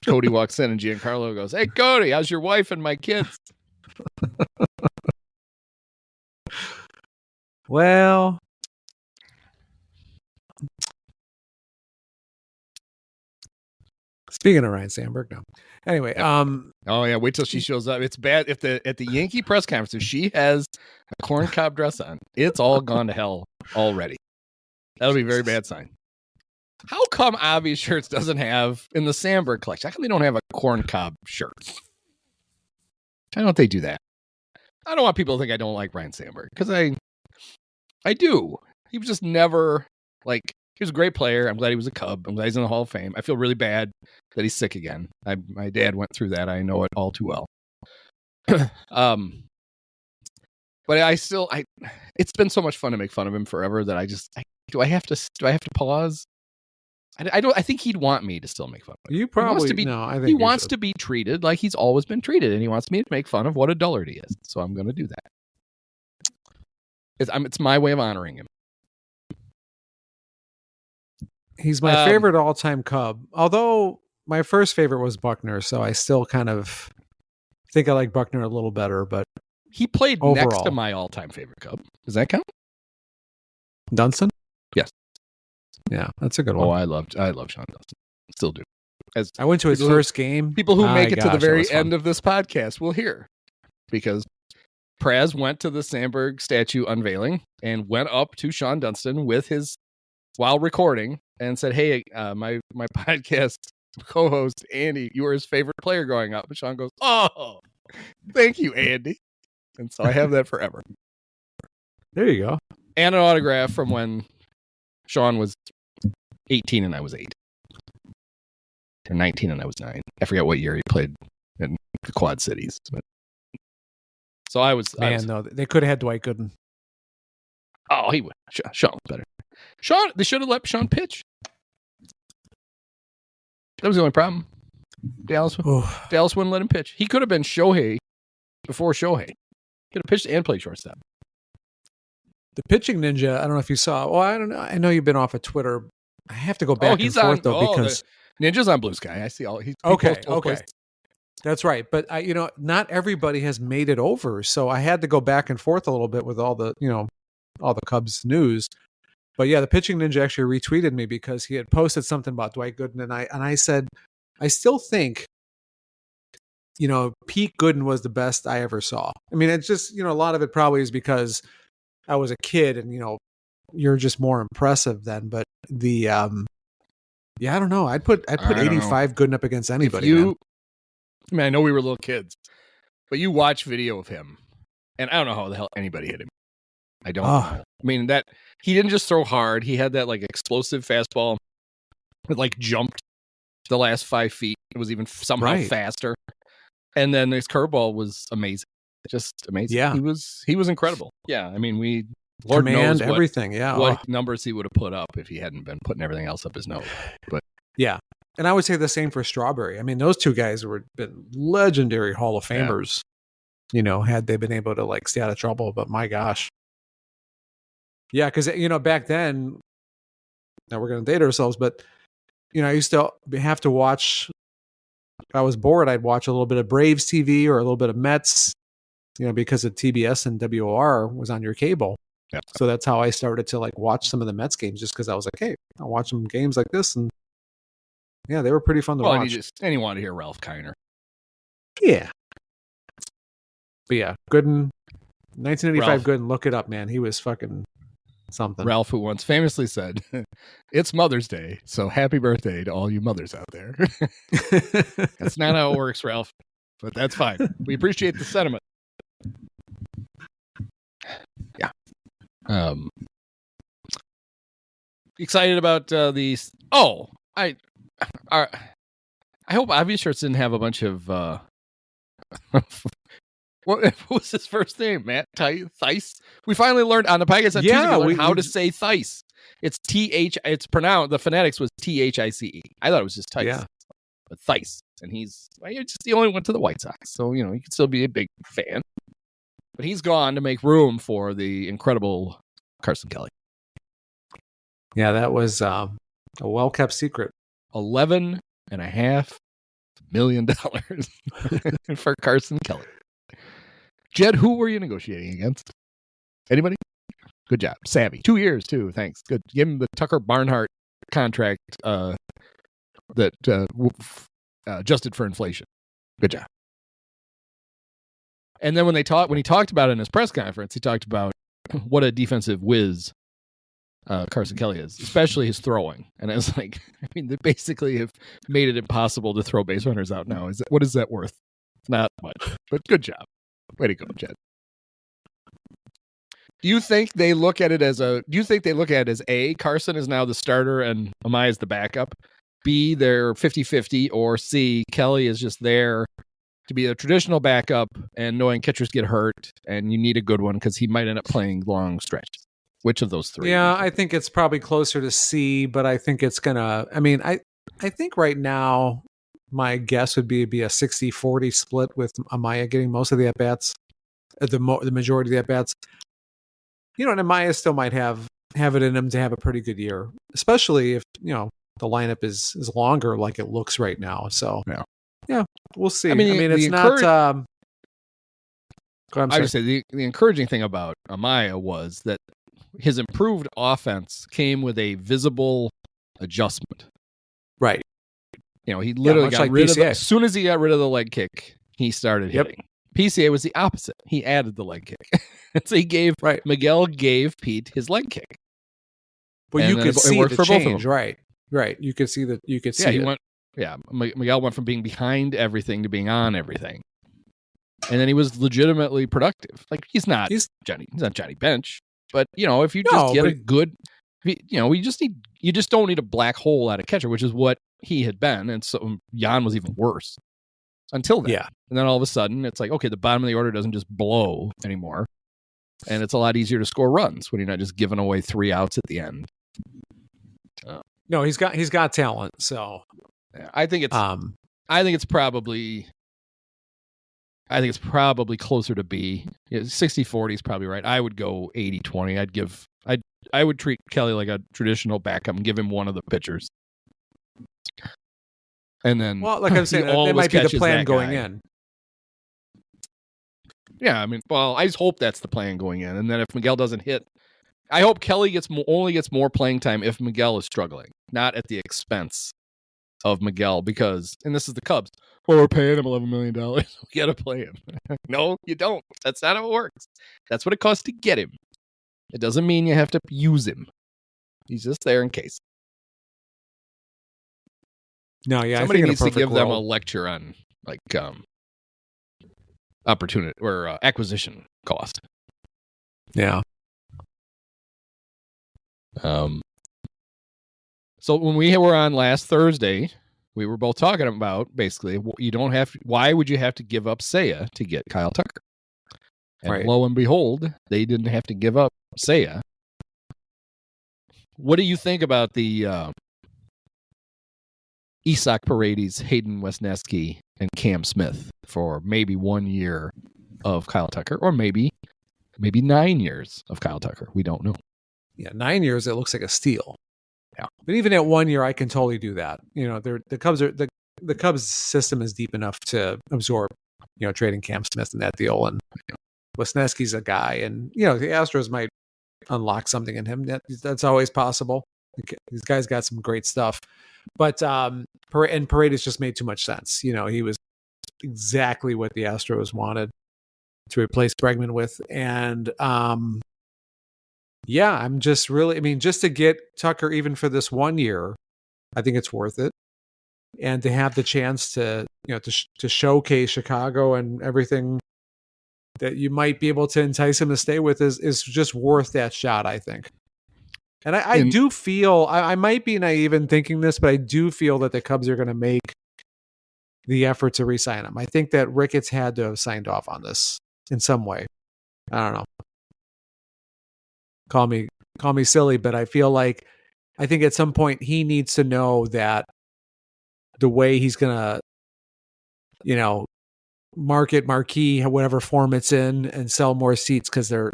Speaker 4: Cody walks in and Giancarlo goes, "Hey, Cody, how's your wife and my kids?"
Speaker 5: Well, speaking of Ryan Sandberg, no. Anyway,
Speaker 4: Oh yeah, wait till she shows up. It's bad if at the Yankee press conference, if she has a corncob dress on, it's all gone to hell already. That'll be a very bad sign. How come Obvious Shirts doesn't have in the Sandberg collection? How come they don't have a corncob shirt? Why don't they do that? I don't want people to think I don't like Ryan Sandberg, because I do. He was just never like, he was a great player. I'm glad he was a Cub. I'm glad he's in the Hall of Fame. I feel really bad that he's sick again. My dad went through that. I know it all too well. But it's been so much fun to make fun of him forever that do I have to pause? I think he'd want me to still make fun of him.
Speaker 5: you probably I think
Speaker 4: he wants to be treated like he's always been treated, and he wants me to make fun of what a dullard he is. So I'm going to do that. It's my way of honoring him.
Speaker 5: He's my favorite all-time Cub. Although my first favorite was Buckner, so I still kind of think I like Buckner a little better. But
Speaker 4: he played
Speaker 5: overall,
Speaker 4: next to my all-time favorite Cub. Does that count?
Speaker 5: Dunston?
Speaker 4: Yes.
Speaker 5: Yeah, that's a good one.
Speaker 4: Oh, I love Sean Dunston. Still do.
Speaker 5: I went to his first game.
Speaker 4: People who make it to the very end of this podcast will hear, because Praz went to the Sandberg statue unveiling and went up to Sean Dunston while recording and said, "Hey, my podcast co-host Andy, you were his favorite player growing up." And Sean goes, "Oh, thank you, Andy." And so I have that forever.
Speaker 5: There you go.
Speaker 4: And an autograph from when Sean was 18 and I was 8. Or 19 and I was 9. I forget what year he played in the Quad Cities. But so I was...
Speaker 5: No, they could have had Dwight Gooden.
Speaker 4: Oh, he would. Sean was better. They should have let Sean pitch. That was the only problem. Dallas wouldn't let him pitch. He could have been Shohei before Shohei. He could have pitched and played shortstop.
Speaker 5: The pitching ninja, I don't know if you saw. Well, I don't know. I know you've been off of Twitter. I have to go back and forth, because
Speaker 4: Ninja's on Blue Sky. I see all. He
Speaker 5: okay.
Speaker 4: posts.
Speaker 5: That's right. But not everybody has made it over, so I had to go back and forth a little bit with all the Cubs news. But yeah, the pitching ninja actually retweeted me because he had posted something about Dwight Gooden, and I said, I still think, Pete Gooden was the best I ever saw. I mean, it's just, a lot of it probably is because I was a kid and, you're just more impressive then. But the, I don't know. I'd put 85 Gooden up against anybody.
Speaker 4: I know we were little kids, but you watch video of him and I don't know how the hell anybody hit him. I don't know. I mean, that he didn't just throw hard. He had that like explosive fastball that like jumped the last 5 feet. It was even somehow faster. And then his curveball was amazing. Just amazing.
Speaker 5: Yeah.
Speaker 4: He was incredible. Yeah. I mean,
Speaker 5: Lord knows everything. Yeah.
Speaker 4: What numbers he would have put up if he hadn't been putting everything else up his nose. But
Speaker 5: yeah. And I would say the same for Strawberry. I mean, those two guys been legendary Hall of Famers, had they been able to like stay out of trouble. But my gosh. Yeah. Cause back then, now we're going to date ourselves, but I used to have to watch, if I was bored, I'd watch a little bit of Braves TV or a little bit of Mets, because of TBS and WOR was on your cable.
Speaker 4: Yeah.
Speaker 5: So that's how I started to like watch some of the Mets games, just because I was like, hey, I'll watch some games like this. And yeah, they were pretty fun to watch.
Speaker 4: And you want to hear Ralph Kiner.
Speaker 5: Yeah. But yeah, Gooden, 1985 Gooden, look it up, man. He was fucking something.
Speaker 4: Ralph, who once famously said, "It's Mother's Day, so happy birthday to all you mothers out there." That's not how it works, Ralph, but that's fine. We appreciate the sentiment. Yeah. Excited about these. Oh, I hope Obvious Shirts didn't have a bunch of what was his first name? Matt Thice. We finally learned on the podcast on Tuesday how to say Thice. It's TH. It's pronounced. The phonetics was THICE. I thought it was just Thice.
Speaker 5: Yeah.
Speaker 4: But Thice, and he's just the only one to the White Sox, so he can still be a big fan. But he's gone to make room for the incredible Carson Kelly.
Speaker 5: Yeah, that was a well-kept secret.
Speaker 4: $11.5 million for Carson Kelly. Jed, who were you negotiating against? Anybody? Good job. Sammy. 2 years, too. Thanks. Good. Give him the Tucker Barnhart contract that adjusted for inflation. Good job. And then when he talked about it in his press conference, he talked about what a defensive whiz Carson Kelly is, especially his throwing. And I was like, I mean, they basically have made it impossible to throw base runners out now. What is that worth? Not much, but good job. Way to go, Jed. Do you think they look at it as A, Carson is now the starter and Amaya is the backup? B, they're 50-50, or C, Kelly is just there to be a traditional backup and knowing catchers get hurt and you need a good one because he might end up playing long stretches. Which of those three?
Speaker 5: Yeah, I think it's probably closer to C, but I think it's gonna. I mean, I think right now my guess would be a 60-40 split with Amaya getting most of the at bats, the majority of the at bats. You know, and Amaya still might have it in him to have a pretty good year, especially if the lineup is longer like it looks right now. So yeah, we'll see. I mean it's not.
Speaker 4: I would say the encouraging thing about Amaya was that his improved offense came with a visible adjustment.
Speaker 5: Right.
Speaker 4: He literally got rid of as soon as he got rid of the leg kick, he started hitting. PCA was the opposite. He added the leg kick. So Miguel gave Pete his leg kick.
Speaker 5: Well, you could see the change, right? Right. You could see that. You could see.
Speaker 4: Miguel went from being behind everything to being on everything, and then he was legitimately productive. Like he's not Johnny Bench, but if you just get a good, you just don't need a black hole at a catcher, which is what he had been, and so Jan was even worse until then. Yeah, and then all of a sudden it's like, okay, the bottom of the order doesn't just blow anymore, and it's a lot easier to score runs when you're not just giving away 3 outs at the end.
Speaker 5: No, he's got talent. So
Speaker 4: I think it's probably closer to B. 60-40 is probably right. I would go 80-20. I would treat Kelly like a traditional backup and give him one of the pitchers. And then,
Speaker 5: well, like I'm saying, that might be the plan going in.
Speaker 4: Yeah, I mean, well, I just hope that's the plan going in. And then if Miguel doesn't hit, I hope Kelly only gets more playing time if Miguel is struggling, not at the expense of Miguel, because, and this is the Cubs, well, we're paying him $11 million. We got to play him. No, you don't. That's not how it works. That's what it costs to get him. It doesn't mean you have to use him. He's just there in case.
Speaker 5: No, yeah,
Speaker 4: somebody needs to give them a lecture on opportunity or acquisition cost.
Speaker 5: Yeah.
Speaker 4: So when we were on last Thursday, we were both talking about basically why would you have to give up Seiya to get Kyle Tucker? And lo and behold, they didn't have to give up Seiya. What do you think about the Isak Paredes, Hayden Wesneski, and Cam Smith for maybe 1 year of Kyle Tucker, or maybe 9 years of Kyle Tucker? We don't know.
Speaker 5: Yeah, 9 years, it looks like a steal.
Speaker 4: Yeah,
Speaker 5: but even at 1 year, I can totally do that. The Cubs system is deep enough to absorb, trading Cam Smith in that deal, and Wesneski's a guy, and the Astros might unlock something in him. That's always possible. These guys got some great stuff, but Paredes just made too much sense. He was exactly what the Astros wanted to replace Bregman with, and yeah, I'm just really, just to get Tucker even for this 1 year, I think it's worth it. And to have the chance to, to showcase Chicago and everything that you might be able to entice him to stay with is just worth that shot, I think. And I do feel, I might be naive in thinking this, but I do feel that the Cubs are going to make the effort to re-sign him. I think that Ricketts had to have signed off on this in some way. I don't know. Call me silly, but I feel like I think at some point he needs to know that the way he's gonna, market marquee, whatever form it's in, and sell more seats, because they're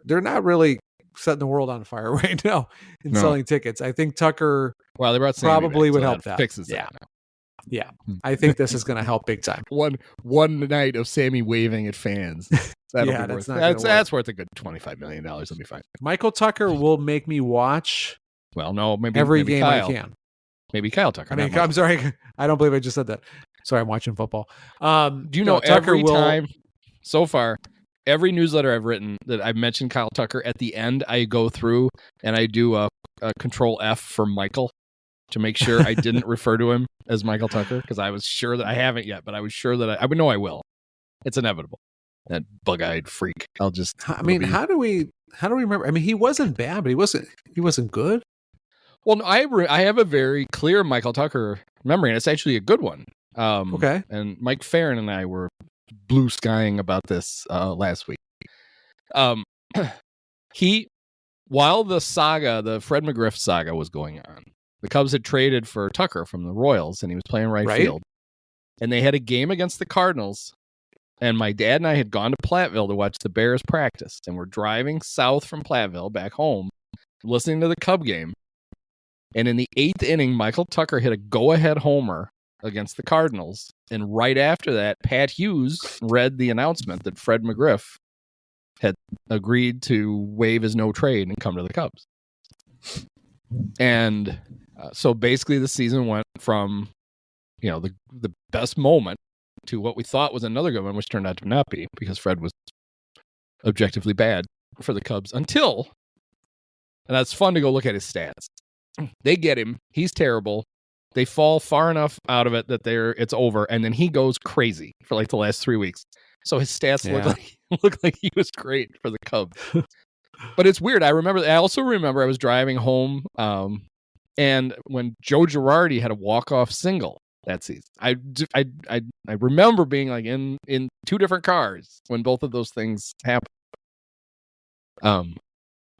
Speaker 5: not really setting the world on fire right now in selling tickets. I think Tucker
Speaker 4: they brought Sammy
Speaker 5: probably
Speaker 4: back,
Speaker 5: would
Speaker 4: so
Speaker 5: help that.
Speaker 4: Fixes that now.
Speaker 5: Yeah. I think this is going to help big time.
Speaker 4: One night of Sammy waving at fans. That'll
Speaker 5: Yeah,
Speaker 4: be
Speaker 5: that's
Speaker 4: worth
Speaker 5: not gonna work.
Speaker 4: that's worth a good $25 million. I'll be fine.
Speaker 5: Michael Tucker will make me watch
Speaker 4: Well, no, maybe
Speaker 5: every
Speaker 4: maybe
Speaker 5: game
Speaker 4: Kyle.
Speaker 5: I can.
Speaker 4: Maybe Kyle Tucker.
Speaker 5: I mean, I'm sorry. I don't believe I just said that. Sorry, I'm watching football.
Speaker 4: Do you know
Speaker 5: Tucker
Speaker 4: every
Speaker 5: will,
Speaker 4: time so far, every newsletter I've written that I've mentioned Kyle Tucker, at the end I go through and I do a control F for Michael to make sure I didn't refer to him as Michael Tucker, because I was sure that I haven't yet, but I was sure that I would know I will. It's inevitable. That bug-eyed freak. How do we remember? I mean, he wasn't bad, but he wasn't good. Well, no, I have a very clear Michael Tucker memory, and it's actually a good one.
Speaker 5: Okay.
Speaker 4: And Mike Farron and I were blue skying about this last week. While the Fred McGriff saga was going on, the Cubs had traded for Tucker from the Royals, and he was playing right field. And they had a game against the Cardinals, and my dad and I had gone to Platteville to watch the Bears practice, and we're driving south from Platteville back home, listening to the Cub game. And in the 8th inning, Michael Tucker hit a go-ahead homer against the Cardinals. And right after that, Pat Hughes read the announcement that Fred McGriff had agreed to waive his no trade and come to the Cubs. And so basically the season went from, the best moment to what we thought was another good one, which turned out to not be, because Fred was objectively bad for the Cubs until, and that's fun to go look at his stats. They get him. He's terrible. They fall far enough out of it that it's over, and then he goes crazy for like the last 3 weeks. So his stats look like he was great for the Cubs. But it's weird. I also remember I was driving home, and when Joe Girardi had a walk-off single that season, I remember being like in 2 different cars when both of those things happened.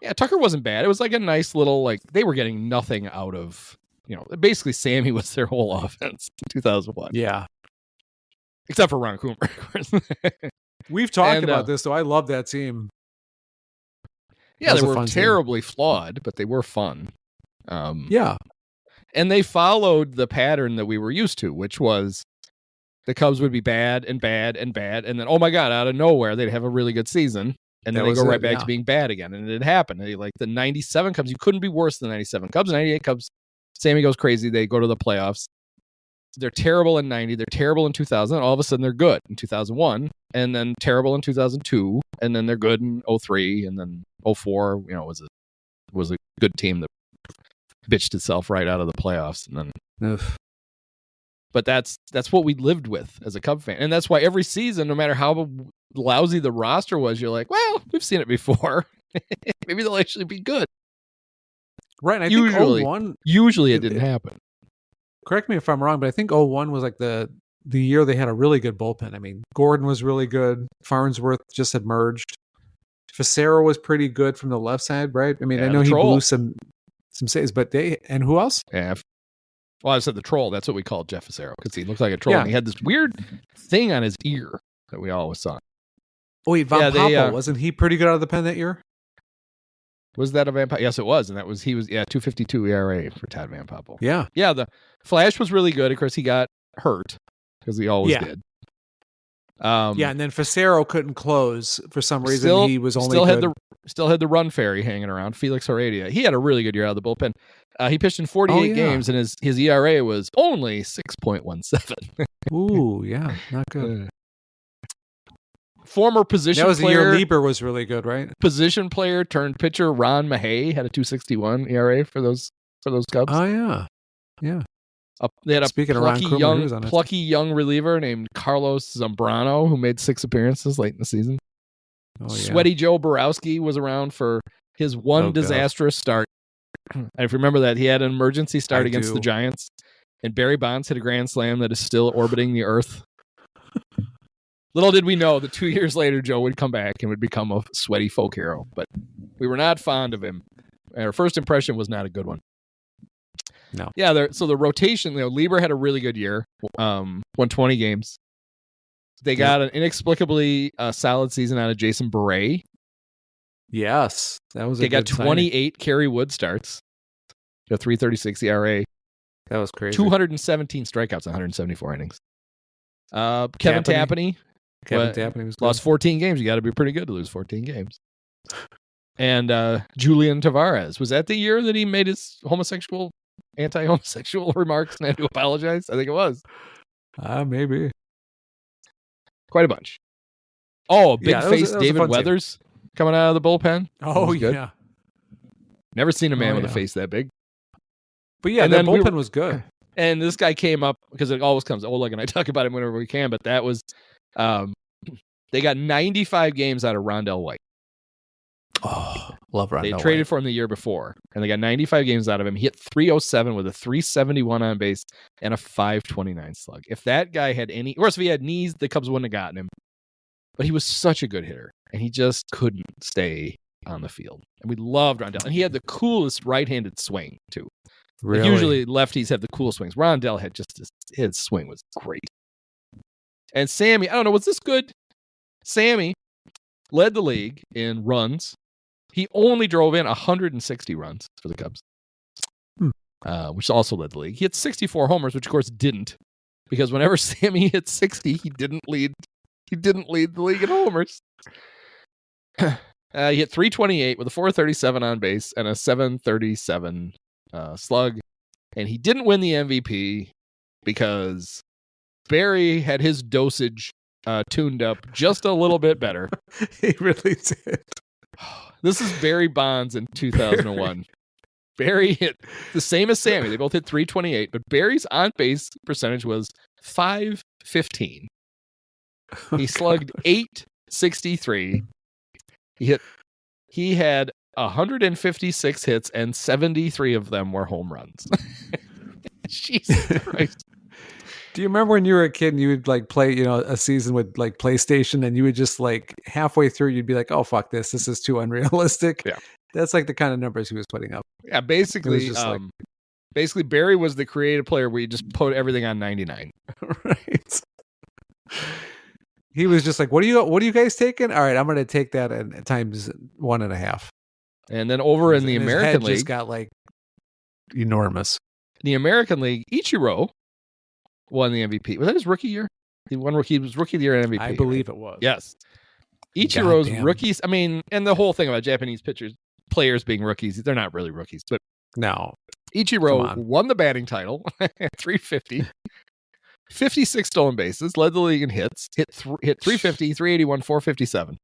Speaker 4: Yeah, Tucker wasn't bad. It was like a nice little, like, they were getting nothing out of, basically Sammy was their whole offense in 2001.
Speaker 5: Yeah.
Speaker 4: Except for Ron Coomer, of course.
Speaker 5: We've talked about this, though. I love that team.
Speaker 4: Yeah, they were terribly flawed, but they were fun.
Speaker 5: Yeah.
Speaker 4: And they followed the pattern that we were used to, which was the Cubs would be bad and bad and bad, and then, oh my God, out of nowhere, they'd have a really good season. And then they go right back to being bad again. And it happened. Like the 97 Cubs, you couldn't be worse than the 97 Cubs. 98 Cubs, Sammy goes crazy. They go to the playoffs. They're terrible in 90. They're terrible in 2000. All of a sudden, they're good in 2001. And then terrible in 2002. And then they're good in 03. And then 04, was a good team that bitched itself right out of the playoffs. And then, but that's what we lived with as a Cub fan. And that's why every season, no matter how lousy the roster was, you're like, well, we've seen it before. Maybe they'll actually be good.
Speaker 5: Right. And I
Speaker 4: usually,
Speaker 5: think 01,
Speaker 4: usually it didn't happen.
Speaker 5: Correct me if I'm wrong, but I think 01 was like the year they had a really good bullpen. I mean, Gordon was really good. Farnsworth just had merged. Facero was pretty good from the left side, right? I mean, I know he blew some saves, but and who else?
Speaker 4: Yeah. Well, I said the troll. That's what we called Jeff Facero, because he looked like a troll.
Speaker 5: Yeah.
Speaker 4: And he had this weird thing on his ear that we always saw.
Speaker 5: Oh, wait, Van Poppel, wasn't he pretty good out of the pen that year?
Speaker 4: Was that a Van Poppel? Yes, it was. And he was 2.52 ERA for Todd Van Poppel.
Speaker 5: Yeah.
Speaker 4: Yeah, the Flash was really good. Of course, he got hurt, because he always did.
Speaker 5: And then Facero couldn't close for some reason. He was only
Speaker 4: still had the run fairy hanging around. Felix Heredia. He had a really good year out of the bullpen. He pitched in 48 games, and his ERA was only 6.17.
Speaker 5: Ooh, yeah, not good.
Speaker 4: Former position player.
Speaker 5: That was the year Lieber was really good, right?
Speaker 4: Position player turned pitcher Ron Mahay had a 2.61 ERA for those Cubs.
Speaker 5: Oh yeah, yeah.
Speaker 4: They had a plucky
Speaker 5: young
Speaker 4: young reliever named Carlos Zambrano, who made 6 appearances late in the season. Sweaty Joe Borowski was around for his one disastrous start. And if you remember that, he had an emergency start against the Giants, and Barry Bonds hit a grand slam that is still orbiting the earth. Little did we know that 2 years later, Joe would come back and would become a sweaty folk hero. But we were not fond of him. Our first impression was not a good one.
Speaker 5: No.
Speaker 4: Yeah, so the rotation, Lieber had a really good year, won 20 games. They got an inexplicably solid season out of Jason Beret.
Speaker 5: Yes, that was.
Speaker 4: They got 28 Kerry Wood starts, a 3.36 ERA.
Speaker 5: That was crazy.
Speaker 4: 217 strikeouts, 174 innings. Kevin Tapani
Speaker 5: Kevin Tappan was good.
Speaker 4: Lost 14 games. You got to be pretty good to lose 14 games. And Julian Tavares, was that the year that he made his anti-homosexual remarks and had to apologize? I think it was.
Speaker 5: Maybe.
Speaker 4: Quite a bunch. Oh, big face
Speaker 5: that was
Speaker 4: David Weathers coming out of the bullpen.
Speaker 5: Oh, yeah.
Speaker 4: Never seen a man with a face that big.
Speaker 5: But yeah, the bullpen was good.
Speaker 4: And this guy came up, because it always comes, Oleg and I talk about him whenever we can, but that was, they got 95 games out of Rondell White.
Speaker 5: Oh, love Rondell White.
Speaker 4: They traded for him the year before, and they got 95 games out of him. He hit 307 with a 371 on base and a 529 slug. If that guy had any, of course, if he had knees, the Cubs wouldn't have gotten him. But he was such a good hitter, and he just couldn't stay on the field. And we loved Rondell. And he had the coolest right-handed swing, too.
Speaker 5: Really?
Speaker 4: Like usually lefties have the cool swings. Rondell had just his swing was great. And Sammy, I don't know, was this good? Sammy led the league in runs. He only drove in 160 runs for the Cubs, which also led the league. He hit 64 homers, which of course didn't, because whenever Sammy hit 60, he didn't lead the league in homers. He hit 328 with a 437 on base and a 737 slug, and he didn't win the MVP because Barry had his dosage tuned up just a little bit better.
Speaker 5: He really did.
Speaker 4: This is Barry Bonds in 2001. Barry hit the same as Sammy. They both hit 328, but Barry's on-base percentage was .515. He slugged .863. He had 156 hits, and 73 of them were home runs. Jesus Christ.
Speaker 5: Do you remember when you were a kid and you would like play, a season with like PlayStation, and you would just like halfway through, you'd be like, oh, fuck this. This is too unrealistic.
Speaker 4: Yeah.
Speaker 5: That's like the kind of numbers he was putting up.
Speaker 4: Yeah, basically, basically Barry was the creative player where you just put everything on 99.
Speaker 5: Right. He was just like, what are you guys taking? All right, I'm going to take that at times 1.5.
Speaker 4: And then over in the American League,
Speaker 5: just got like enormous.
Speaker 4: In the American League, Ichiro won the MVP. Was that his rookie year? He was rookie of the year and MVP.
Speaker 5: I believe it was.
Speaker 4: Yes. Ichiro's rookies. I mean, and the whole thing about Japanese players being rookies, they're not really rookies, but
Speaker 5: no.
Speaker 4: Ichiro won the batting title at 350. 56 stolen bases, led the league in hits, hit 350, 381, 457.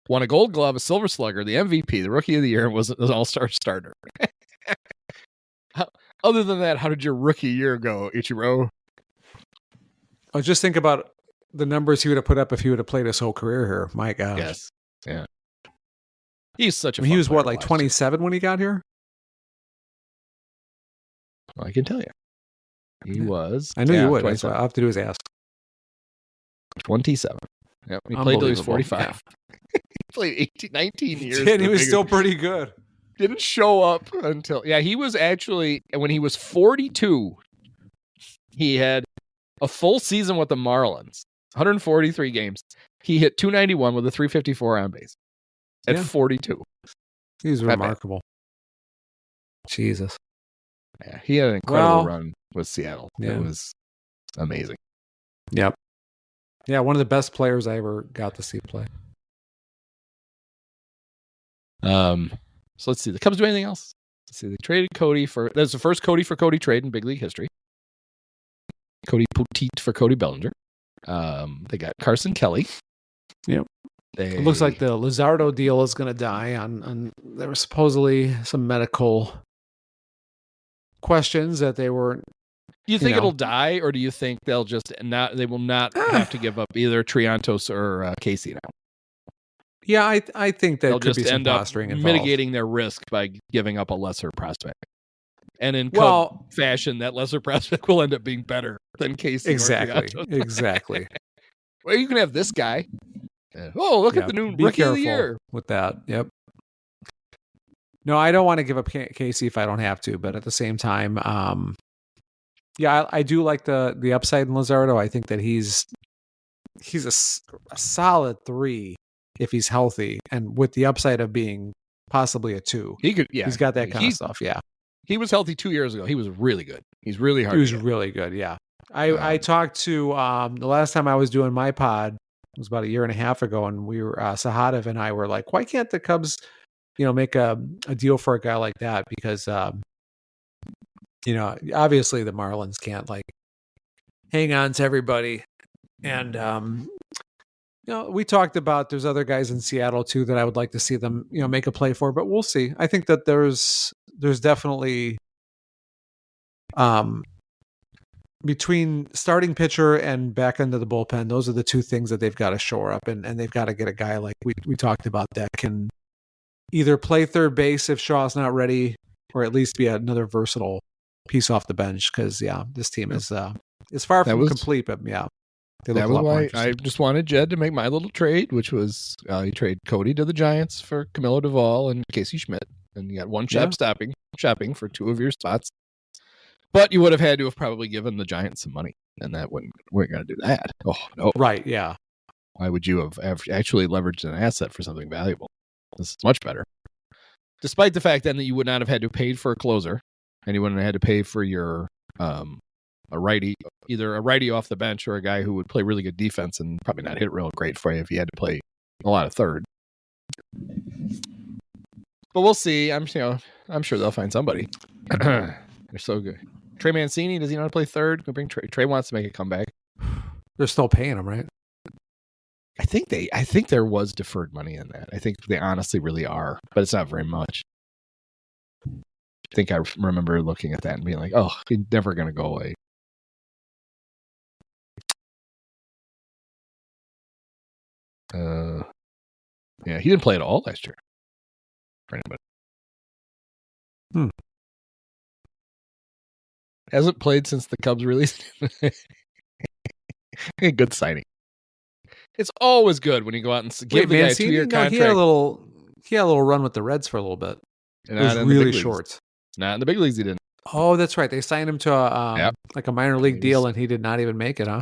Speaker 4: Won a Gold Glove, a Silver Slugger, the MVP, the Rookie of the Year, and was an All-Star starter. Other than that, how did your rookie year go, Ichiro?
Speaker 5: Oh, just think about the numbers he would have put up if he would have played his whole career here. My gosh.
Speaker 4: Yes. Yeah. He's such a
Speaker 5: he was what, like
Speaker 4: watch.
Speaker 5: 27 when he got here?
Speaker 4: Well, I can tell you. He was.
Speaker 5: I knew you would. That's what I'll have to do is ask.
Speaker 4: 27. Yep. He played till he was 45. Yeah. He played 19 years.
Speaker 5: And he was still pretty good.
Speaker 4: Didn't show up until, he was actually, when he was 42, he had a full season with the Marlins, 143 games. He hit 291 with a 354 on base at 42.
Speaker 5: He's remarkable. Jesus.
Speaker 4: Yeah, he had an incredible run with Seattle.
Speaker 5: Yeah.
Speaker 4: It was amazing.
Speaker 5: Yep. Yeah, one of the best players I ever got to see play.
Speaker 4: So let's see. The Cubs do anything else? Let's see. They traded Cody that's the first Cody for Cody trade in big league history. Cody Poteet for Cody Bellinger. They got Carson Kelly.
Speaker 5: Yep. It looks like the Luzardo deal is going to die on there were supposedly some medical questions that they weren't.
Speaker 4: Do you think it'll die, or do you think they will not have to give up either Triantos or Casey now?
Speaker 5: Yeah, I think that
Speaker 4: they'll
Speaker 5: could
Speaker 4: just
Speaker 5: be some
Speaker 4: end up
Speaker 5: posturing involved.
Speaker 4: Mitigating their risk by giving up a lesser prospect. And in Cub fashion, that lesser prospect will end up being better than Casey.
Speaker 5: Exactly.
Speaker 4: Or
Speaker 5: Exactly.
Speaker 4: Well, you can have this guy. Oh, look at the new Rookie of the Year
Speaker 5: with that. Yep. No, I don't want to give up Casey if I don't have to, but at the same time, I do like the upside in Luzardo. I think that he's a solid 3 if he's healthy, and with the upside of being possibly a 2.
Speaker 4: He could, yeah.
Speaker 5: He's got that kind of stuff. Yeah.
Speaker 4: He was healthy 2 years ago. He was really good. He's really hard.
Speaker 5: He was really good. Yeah. I talked to the last time I was doing my pod was about a year and a half ago, and we were Sahadev and I were like, why can't the Cubs, make a deal for a guy like that? Because obviously the Marlins can't like hang on to everybody, and we talked about there's other guys in Seattle too that I would like to see them make a play for, but we'll see. I think that there's definitely between starting pitcher and back into the bullpen, those are the two things that they've got to shore up, and they've got to get a guy like we talked about that can either play third base if Shaw's not ready, or at least be another versatile piece off the bench. Because this team is far from complete, but
Speaker 4: that was why I just wanted Jed to make my little trade, which was you trade Cody to the Giants for Camilo Duvall and Casey Schmidt, and you got one shopping for two of your spots. But you would have had to have probably given the Giants some money, and we're going to do that. Oh, no.
Speaker 5: Right, yeah.
Speaker 4: Why would you have actually leveraged an asset for something valuable? This is much better. Despite the fact then that you would not have had to pay for a closer, and you wouldn't have had to pay for your a righty, either a righty off the bench or a guy who would play really good defense and probably not hit real great for you if you had to play a lot of third. But we'll see. I'm sure they'll find somebody. They're so good. Trey Mancini, does he know how to play third? Bring Trey wants to make a comeback.
Speaker 5: They're still paying him, right?
Speaker 4: I think there was deferred money in that. I think they honestly really are, but it's not very much. I think I remember looking at that and being like, oh, he's never going to go away. Yeah, he didn't play at all last year. For anybody. Hasn't played since the Cubs released him. A good signing. It's always good when you go out and give the guy a 2-year contract.
Speaker 5: He had a little run with the Reds for a little bit. It was really short.
Speaker 4: Not in the big leagues, he didn't.
Speaker 5: Oh, that's right. They signed him to like a minor league deal, and he did not even make it, huh?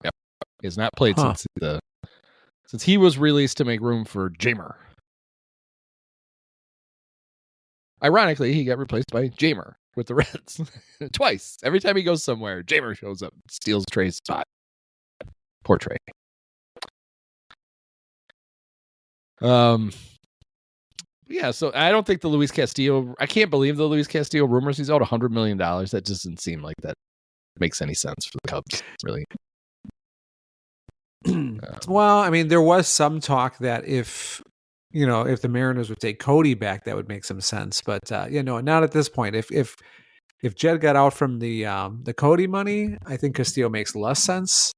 Speaker 4: Yep. He has not played since he was released to make room for Jamer. Ironically, he got replaced by Jamer with the Reds twice. Every time he goes somewhere, Jamer shows up, steals Trey's spot. Poor Trey. Yeah, so I don't think the Luis Castillo, I can't believe the Luis Castillo rumors. He's owed $100 million. That just doesn't seem like that makes any sense for the Cubs, really.
Speaker 5: Well, I mean, there was some talk that if the Mariners would take Cody back, that would make some sense. But not at this point. If Jed got out from the Cody money, I think Castillo makes less sense.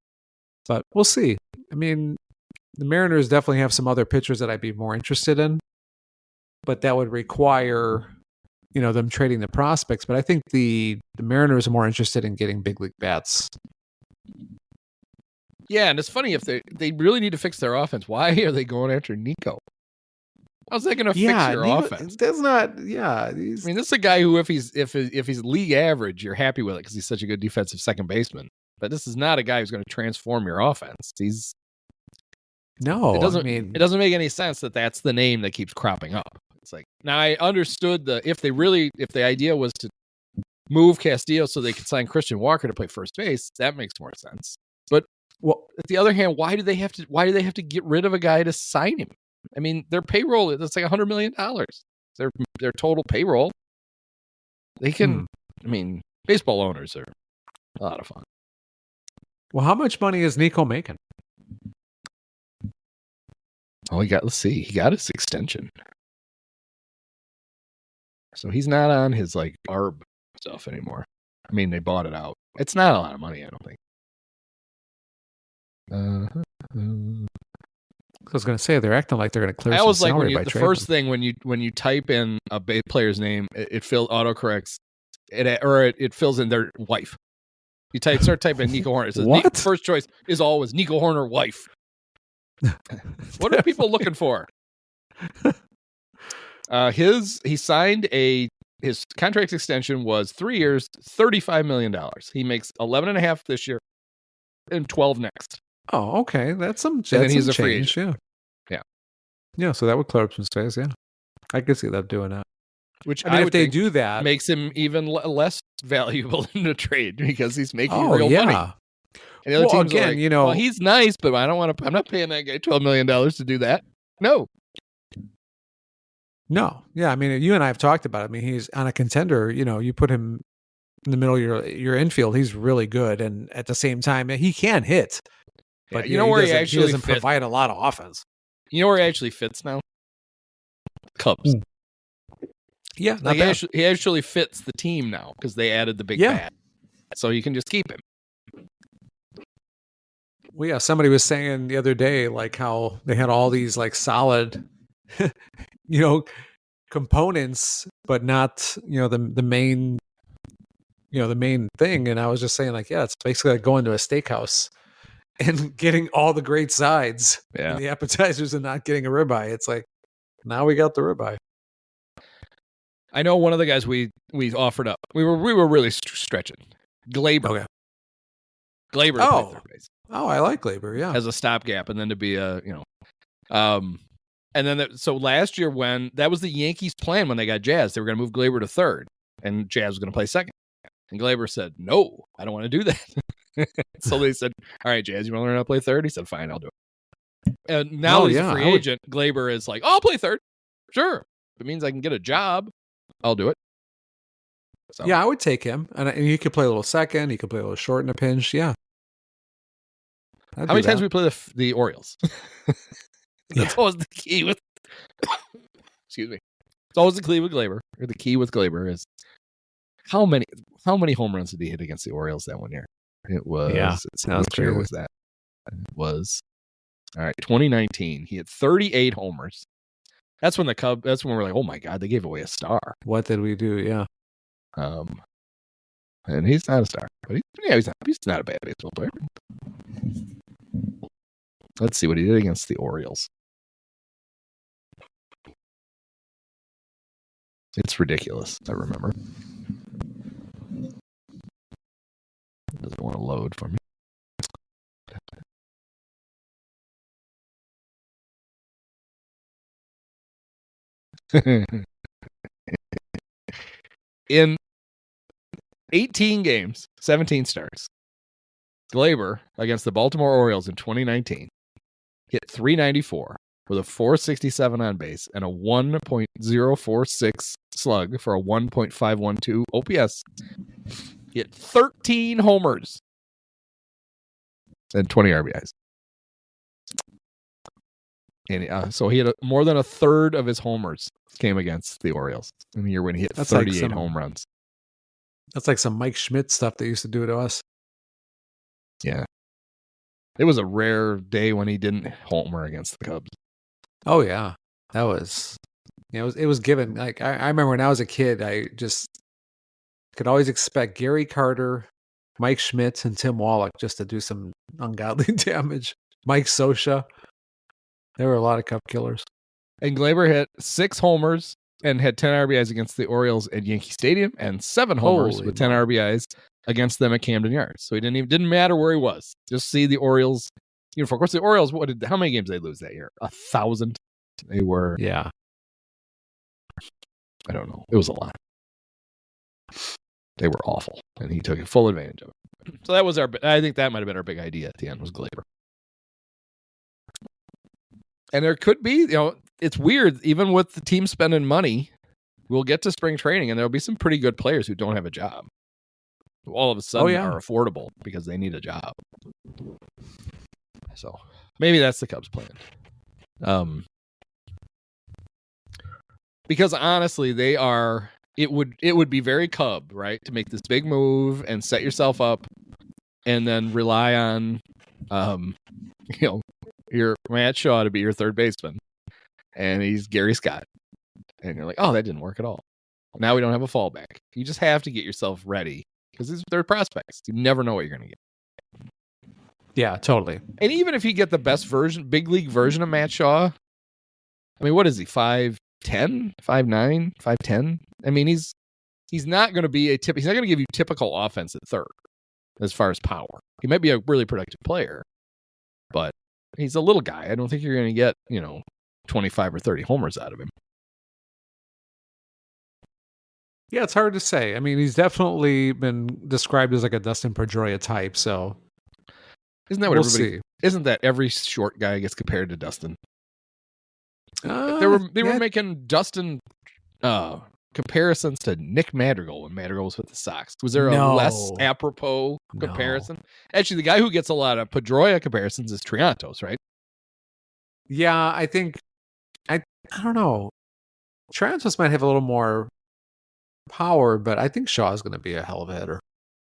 Speaker 5: But we'll see. I mean, the Mariners definitely have some other pitchers that I'd be more interested in, but that would require them trading the prospects. But I think the Mariners are more interested in getting big league bats.
Speaker 4: Yeah, and it's funny, if they really need to fix their offense, why are they going after Nico? How's that going to fix your offense?
Speaker 5: That's not. Yeah,
Speaker 4: I mean, this is a guy who, if he's league average, you're happy with it because he's such a good defensive second baseman. But this is not a guy who's going to transform your offense. It doesn't make any sense that that's the name that keeps cropping up. It's like, now I understood if the idea was to move Castillo so they could sign Christian Walker to play first base, that makes more sense. But on the other hand, why do they have to get rid of a guy to sign him? I mean, their payroll, that's like $100 million. Their total payroll. They can, I mean, baseball owners are a lot of fun.
Speaker 5: Well, how much money is Nico making?
Speaker 4: Oh, he got his extension. So he's not on his like ARB stuff anymore. I mean, they bought it out. It's not a lot of money, I don't think.
Speaker 5: I was going to say, they're acting like they're going to clear some salary by trading.
Speaker 4: First thing when you type in a base player's name, it autocorrects it fills in their wife. You start typing Nico Horner. It says
Speaker 5: what?
Speaker 4: First choice is always Nico Horner wife. What are people looking for? He signed his contract extension was 3 years, $35 million. He makes 11.5 this year and 12 next.
Speaker 5: Oh, okay. That's some.
Speaker 4: And then he's a free agent.
Speaker 5: Yeah. So that would clear up some space. Yeah, I could see them doing that.
Speaker 4: Which
Speaker 5: I mean,
Speaker 4: would
Speaker 5: if they
Speaker 4: think
Speaker 5: do that,
Speaker 4: makes him even less valuable in a trade because he's making
Speaker 5: oh
Speaker 4: real
Speaker 5: yeah.
Speaker 4: money. And the other teams are
Speaker 5: again,
Speaker 4: like,
Speaker 5: you know,
Speaker 4: well, he's nice, but I don't want to. I'm not paying that guy $12 million to do that. No.
Speaker 5: no, yeah. I mean, you and I have talked about it. I mean, he's on a contender. You know, you put him in the middle of your infield. He's really good, and at the same time, he can hit. But
Speaker 4: you know where he
Speaker 5: doesn't
Speaker 4: fits?
Speaker 5: provide a lot of offense.
Speaker 4: You know where he actually fits now? Cubs.
Speaker 5: Yeah,
Speaker 4: Like he actually fits the team now because they added the big bat, so you can just keep him.
Speaker 5: Well, yeah, somebody was saying the other day, like how they had all these like solid, components, but not, the main, the main thing. And I was just saying, like, yeah, it's basically like going to a steakhouse and getting all the great sides and the appetizers and not getting a ribeye. It's like, now we got the ribeye.
Speaker 4: I know one of the guys we offered up. We were really stretching. Glaber.
Speaker 5: Okay.
Speaker 4: Glaber. To play third base.
Speaker 5: Oh, I like Glaber. Yeah,
Speaker 4: as a stopgap, and then to be and then so last year when that was the Yankees' plan when they got Jazz, they were going to move Glaber to third, and Jazz was going to play second. And Glaber said, "No, I don't want to do that." So they said, "All right, Jazz, you want to learn how to play third?" He said, "Fine, I'll do it." And now he's a free agent. Glaber is like, "Oh, I'll play third. Sure, if it means I can get a job, I'll do it." So.
Speaker 5: Yeah, I would take him, and he could play a little second. He could play a little short in a pinch. Yeah.
Speaker 4: How many times we play the Orioles? That's always the key with. Excuse me. It's always the key with Glaber. Or the key with Glaber is how many home runs did he hit against the Orioles that 1 year? It was.
Speaker 5: Yeah,
Speaker 4: Which year was that? It was. All right, 2019. He hit 38 homers. That's when That's when we're like, oh my god, they gave away a star.
Speaker 5: What did we do? Yeah.
Speaker 4: And he's not a star, but he's not a bad baseball player. Let's see what he did against the Orioles. It's ridiculous. I remember. It doesn't want to load for me. In 18 games, 17 starts, Glaber against the Baltimore Orioles in 2019 hit .394 with a .467 on base and a 1.046 slug for a 1.512 OPS. He hit 13 homers and 20 RBIs. And so he had more than a third of his homers came against the Orioles in the year when he hit 38 home runs.
Speaker 5: That's like some Mike Schmidt stuff they used to do to us.
Speaker 4: Yeah. It was a rare day when he didn't homer against the Cubs.
Speaker 5: Oh yeah. That was, it was given. Like I remember when I was a kid, I just could always expect Gary Carter, Mike Schmidt, and Tim Wallach just to do some ungodly damage. Mike Scioscia. There were a lot of Cub killers.
Speaker 4: And Glaber hit 6 homers and had 10 RBIs against the Orioles at Yankee Stadium and 7 homers with 10 RBIs against them at Camden Yards. So he didn't matter where he was. Just see the Orioles uniform. Of course, the Orioles, how many games did they lose that year? 1,000. They were.
Speaker 5: Yeah.
Speaker 4: I don't know. It was a lot. They were awful, and he took full advantage of it. So that was I think that might have been our big idea at the end was Glaber. And there could be, it's weird, even with the team spending money, we'll get to spring training and there'll be some pretty good players who don't have a job. Who all of a sudden are affordable because they need a job. So maybe that's the Cubs' plan. Because honestly, it would be very Cub, right? To make this big move and set yourself up and then rely on, your Matt Shaw to be your third baseman, and he's Gary Scott, and you're like, oh, that didn't work at all. Now we don't have a fallback. You just have to get yourself ready because they're prospects. You never know what you're going to get.
Speaker 5: Yeah, totally.
Speaker 4: And even if you get the best version, big league version of Matt Shaw, I mean, what is he? 5'10", 5'9", 5'10"? I mean, he's not going to be he's not going to give you typical offense at third as far as power. He might be a really productive player, but he's a little guy. I don't think you're going to get, 25 or 30 homers out of him.
Speaker 5: Yeah, it's hard to say. I mean, he's definitely been described as like a Dustin Pedroia type, so
Speaker 4: Isn't that what
Speaker 5: we'll
Speaker 4: everybody?
Speaker 5: see.
Speaker 4: Isn't that every short guy gets compared to Dustin? They were making Dustin comparisons to Nick Madrigal when Madrigal was with the Sox. Was there a less apropos comparison? Actually, the guy who gets a lot of Pedroia comparisons is Triantos, right?
Speaker 5: Yeah, I think I don't know. Triantos might have a little more power, but I think Shaw's going to be a hell of a hitter.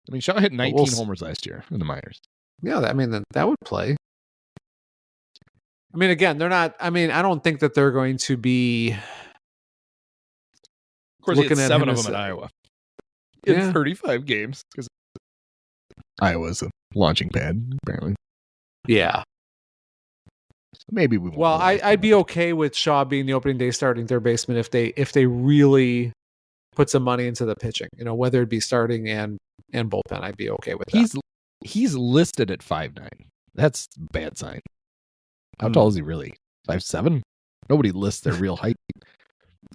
Speaker 4: I mean, Shaw hit 19 homers last year in the minors.
Speaker 5: Yeah, I mean, that would play. I mean, again, they're not. I mean, I don't think that they're going to be.
Speaker 4: Of course, he had 7 of them in Iowa in 35 games because Iowa's a launching pad, apparently.
Speaker 5: Yeah.
Speaker 4: Maybe we won't.
Speaker 5: Well, I'd be okay with Shaw being the opening day starting third baseman if they really put some money into the pitching. You know, whether it be starting and bullpen, I'd be okay with that.
Speaker 4: He's listed at 5'9". That's a bad sign. How tall is he really? 5'7"? Nobody lists their real height.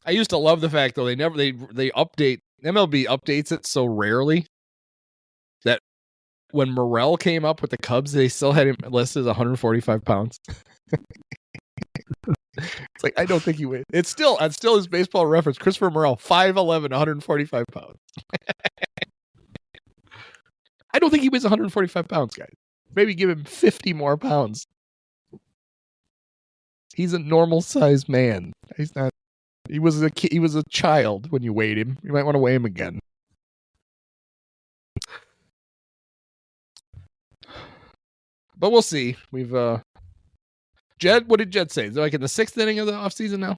Speaker 4: I used to love the fact though they update MLB updates it so rarely that when Morrell came up with the Cubs, they still had him listed as 145 pounds. It's like I don't think he weighed. It's still his baseball reference. Christopher Morrell, 5'11", 145 pounds. I don't think he weighs 145 pounds, guys. Maybe give him 50 more pounds. He's a normal sized man. He's not. He was a child when you weighed him. You might want to weigh him again. But we'll see. We've Jed. What did Jed say? Is it like in the 6th inning of the offseason now?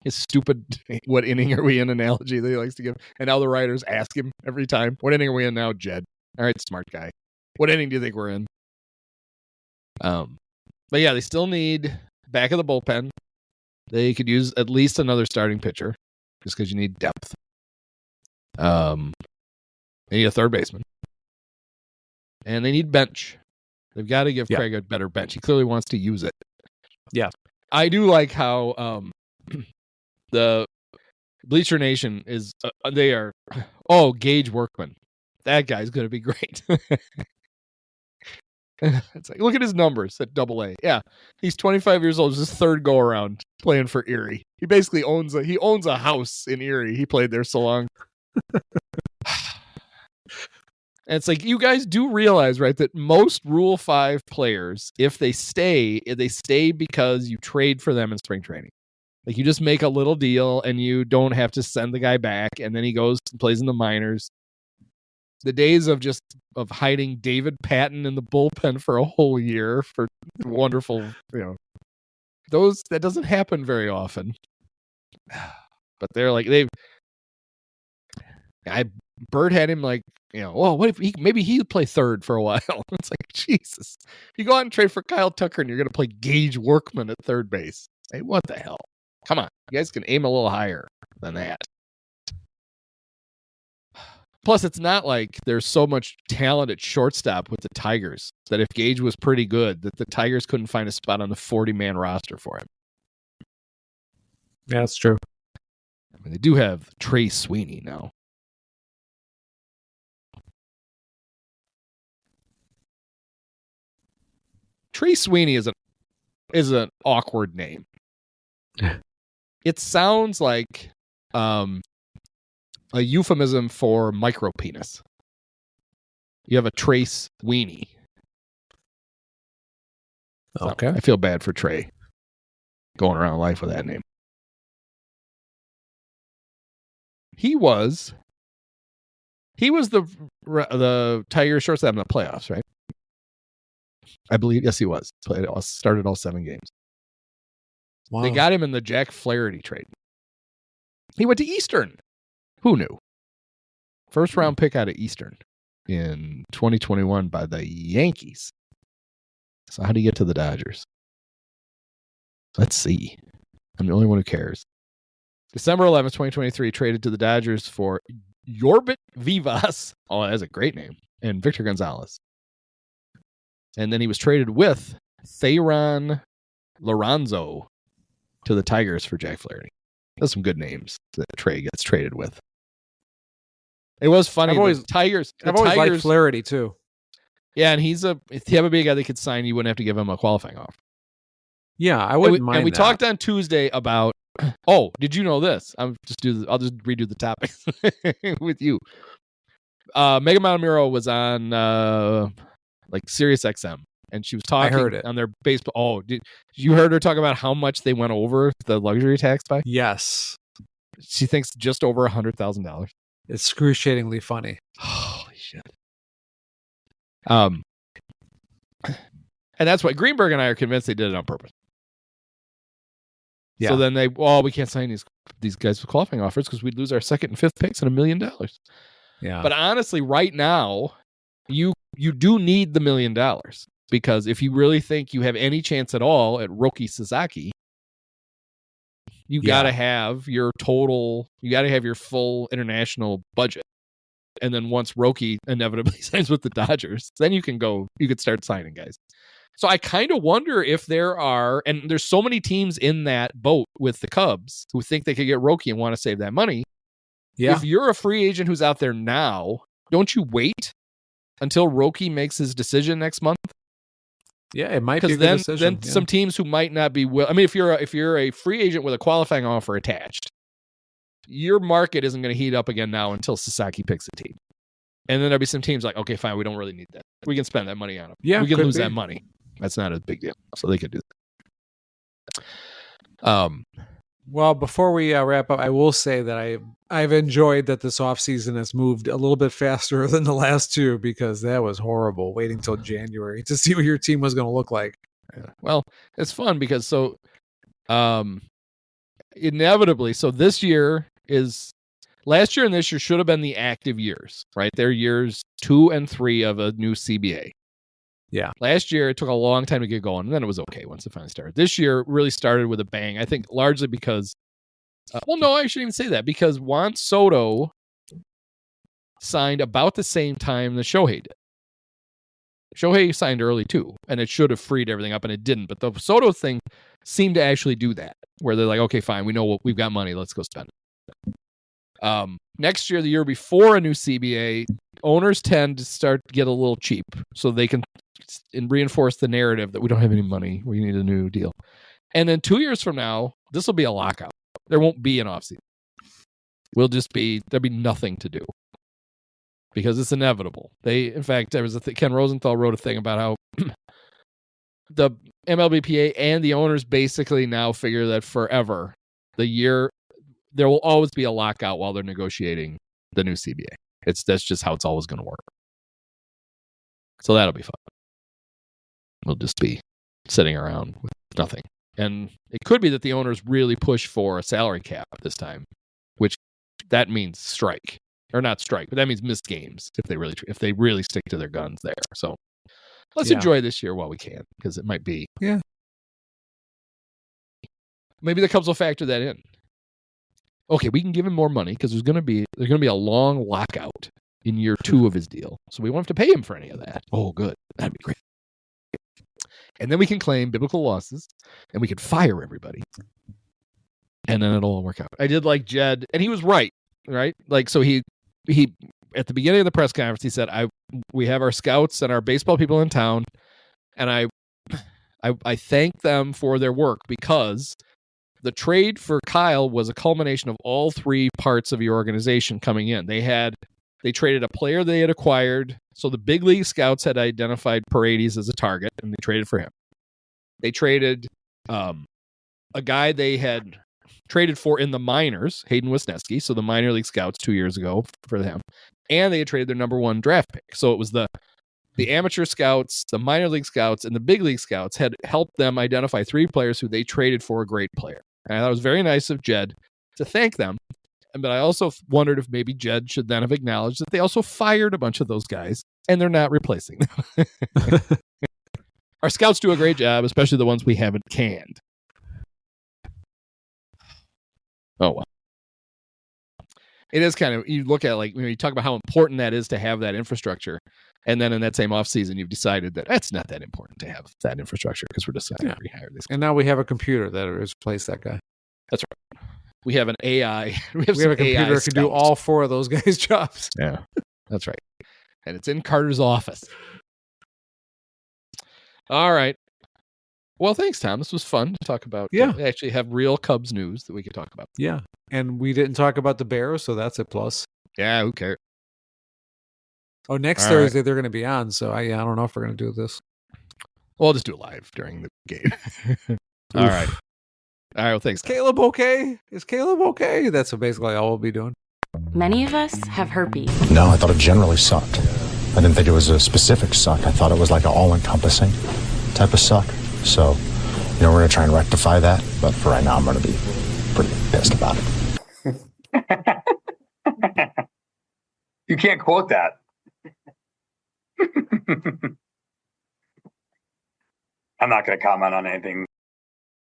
Speaker 4: His stupid "what inning are we in" analogy that he likes to give, and now the writers ask him every time, "What inning are we in now, Jed?" All right, smart guy. What inning do you think we're in? But yeah, they still need back of the bullpen. They could use at least another starting pitcher, just because you need depth. They need a third baseman, and they need bench. They've got to give Craig a better bench. He clearly wants to use it.
Speaker 5: Yeah,
Speaker 4: I do like how the Bleacher Nation is. They are. Oh, Gage Workman. That guy's going to be great. It's like, look at his numbers at AA. Yeah, he's 25 years old. It's his 3rd go around playing for Erie. He basically owns a house in Erie. He played there so long. And it's like, you guys do realize, right, that most Rule 5 players, if they stay because you trade for them in spring training. Like, you just make a little deal and you don't have to send the guy back, and then he goes and plays in the minors. The days of hiding David Patton in the bullpen for a whole year for wonderful, that doesn't happen very often. But they're like, Bird had him like, what if maybe he'd play third for a while? It's like, Jesus. You go out and trade for Kyle Tucker and you're going to play Gage Workman at third base. Hey, what the hell? Come on. You guys can aim a little higher than that. Plus, it's not like there's so much talent at shortstop with the Tigers that if Gage was pretty good, that the Tigers couldn't find a spot on the 40-man roster for him.
Speaker 5: Yeah, that's true.
Speaker 4: I mean, they do have Trey Sweeney now. Trey Sweeney is an awkward name. It sounds like a euphemism for micro penis. You have a Trace Weenie.
Speaker 5: Okay.
Speaker 4: I feel bad for Trey going around life with that name. He was the Tiger shortstop in the playoffs, right? I believe, yes, he was. Started all 7 games. Wow. They got him in the Jack Flaherty trade. He went to Eastern. Who knew? First round pick out of Eastern in 2021 by the Yankees. So how do you get to the Dodgers? Let's see. I'm the only one who cares. December 11th, 2023, traded to the Dodgers for Yorbit Vivas. Oh, that's a great name. And Victor Gonzalez. And then he was traded with Theron Lorenzo to the Tigers for Jack Flaherty. That's some good names that Trey gets traded with. It was funny.
Speaker 5: I've always liked Flaherty too.
Speaker 4: Yeah, and if you have a big guy that could sign, you wouldn't have to give him a qualifying offer.
Speaker 5: Yeah, I wouldn't mind.
Speaker 4: And we
Speaker 5: that.
Speaker 4: talked on Tuesday about. Oh, did you know this? I'll just redo the topics with you. Mega Montemuro was on like Sirius XM, and she was talking
Speaker 5: I heard it.
Speaker 4: on their baseball. Oh, did you heard her talk about how much they went over the luxury tax by?
Speaker 5: Yes.
Speaker 4: She thinks just over $100,000.
Speaker 5: Excruciatingly funny.
Speaker 4: Holy shit. And that's why Greenberg and I are convinced they did it on purpose.
Speaker 5: Yeah.
Speaker 4: So then we can't sign these guys with qualifying offers because we'd lose our second and fifth picks and $1 million.
Speaker 5: Yeah.
Speaker 4: But honestly, right now, you do need the $1 million because if you really think you have any chance at all at Roki Sasaki, you got to have your full international budget. And then once Roki inevitably signs with the Dodgers, then you could start signing guys. So I kind of wonder if there's so many teams in that boat with the Cubs who think they could get Roki and want to save that money. Yeah. If you're a free agent who's out there now, don't you wait until Roki makes his decision next month?
Speaker 5: Yeah, it might be a good decision.
Speaker 4: Then some teams who might not be if you're a free agent with a qualifying offer attached, your market isn't going to heat up again now until Sasaki picks a team. And then there'll be some teams like, okay, fine, we don't really need that. We can spend that money on him.
Speaker 5: Yeah,
Speaker 4: we can lose that money. That's not a big deal. So they could do that.
Speaker 5: Well, before we wrap up, I will say that I've enjoyed that this offseason has moved a little bit faster than the last two because that was horrible, waiting till January to see what your team was going to look like.
Speaker 4: Yeah. Well, it's fun because inevitably, so last year and this year should have been the active years, right? They're years 2 and 3 of a new CBA.
Speaker 5: Yeah.
Speaker 4: Last year, it took a long time to get going, and then it was okay once it finally started. This year really started with a bang, I think largely because, no, I shouldn't even say that, because Juan Soto signed about the same time that Shohei did. Shohei signed early, too, and it should have freed everything up, and it didn't. But the Soto thing seemed to actually do that, where they're like, okay, fine, we know we've got money, let's go spend it. Next year, the year before a new CBA, owners tend to get a little cheap so they can reinforce the narrative that we don't have any money. We need a new deal. And then 2 years from now, this will be a lockout. There won't be an offseason. There'll be nothing to do because it's inevitable. In fact, there was Ken Rosenthal wrote a thing about how the MLBPA and the owners basically now figure that forever, there will always be a lockout while they're negotiating the new CBA. That's just how it's always going to work. So that'll be fun. We'll just be sitting around with nothing. And it could be that the owners really push for a salary cap this time, which that means strike. Or not strike, but that means missed games if they really stick to their guns there. So let's enjoy this year while we can, because it might be.
Speaker 5: Yeah.
Speaker 4: Maybe the Cubs will factor that in. Okay, we can give him more money because there's going to be a long lockout in year 2 of his deal, so we won't have to pay him for any of that. Oh, good, that'd be great. And then we can claim biblical losses, and we can fire everybody, and then it'll all work out. I did like Jed, and he was right? Like, so he at the beginning of the press conference, he said, we have our scouts and our baseball people in town, and I thank them for their work because the trade for Kyle was a culmination of all 3 parts of your organization coming in. They traded a player they had acquired. So the big league scouts had identified Paredes as a target, and they traded for him. They traded a guy they had traded for in the minors, Hayden Wisniewski. So the minor league scouts 2 years ago for them. And they had traded their number 1 draft pick. So it was the amateur scouts, the minor league scouts, and the big league scouts had helped them identify 3 players who they traded for a great player. And I thought it was very nice of Jed to thank them. But I also wondered if maybe Jed should then have acknowledged that they also fired a bunch of those guys, and they're not replacing them. Our scouts do a great job, especially the ones we haven't canned. Oh, well. It is kind of, you look at you talk about how important that is to have that infrastructure. And then in that same offseason, you've decided that it's not that important to have that infrastructure because we're just going to rehire this guy.
Speaker 5: And now we have a computer that has replaced that guy.
Speaker 4: That's right. We have an AI. We have
Speaker 5: a computer that can do all 4 of those guys' jobs.
Speaker 4: Yeah, that's right. And it's in Carter's office. All right. Well, thanks, Tom. This was fun to talk about.
Speaker 5: Yeah.
Speaker 4: We actually have real Cubs news that we can talk about.
Speaker 5: Yeah. And we didn't talk about the Bears, so that's a plus.
Speaker 4: Yeah, who cares?
Speaker 5: Oh, next Thursday they're going to be on, so I don't know if we're going to do this.
Speaker 4: Well, I'll just do it live during the game. All right. All right, well, thanks.
Speaker 5: Is Caleb okay? Is Caleb okay? That's basically all we'll be doing.
Speaker 6: Many of us have herpes.
Speaker 7: No, I thought it generally sucked. I didn't think it was a specific suck. I thought it was like an all-encompassing type of suck. So, we're going to try and rectify that. But for right now, I'm going to be pretty pissed about it.
Speaker 8: You can't quote that. I'm not going to comment on anything.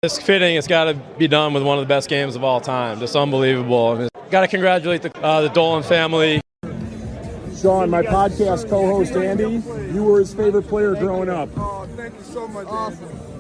Speaker 9: It's fitting. It's got to be done with one of the best games of all time. Just unbelievable. Got to congratulate the Dolan family.
Speaker 10: Sean, my podcast co-host Andy, you were his favorite player growing up.
Speaker 11: Oh, thank you so much. Awesome.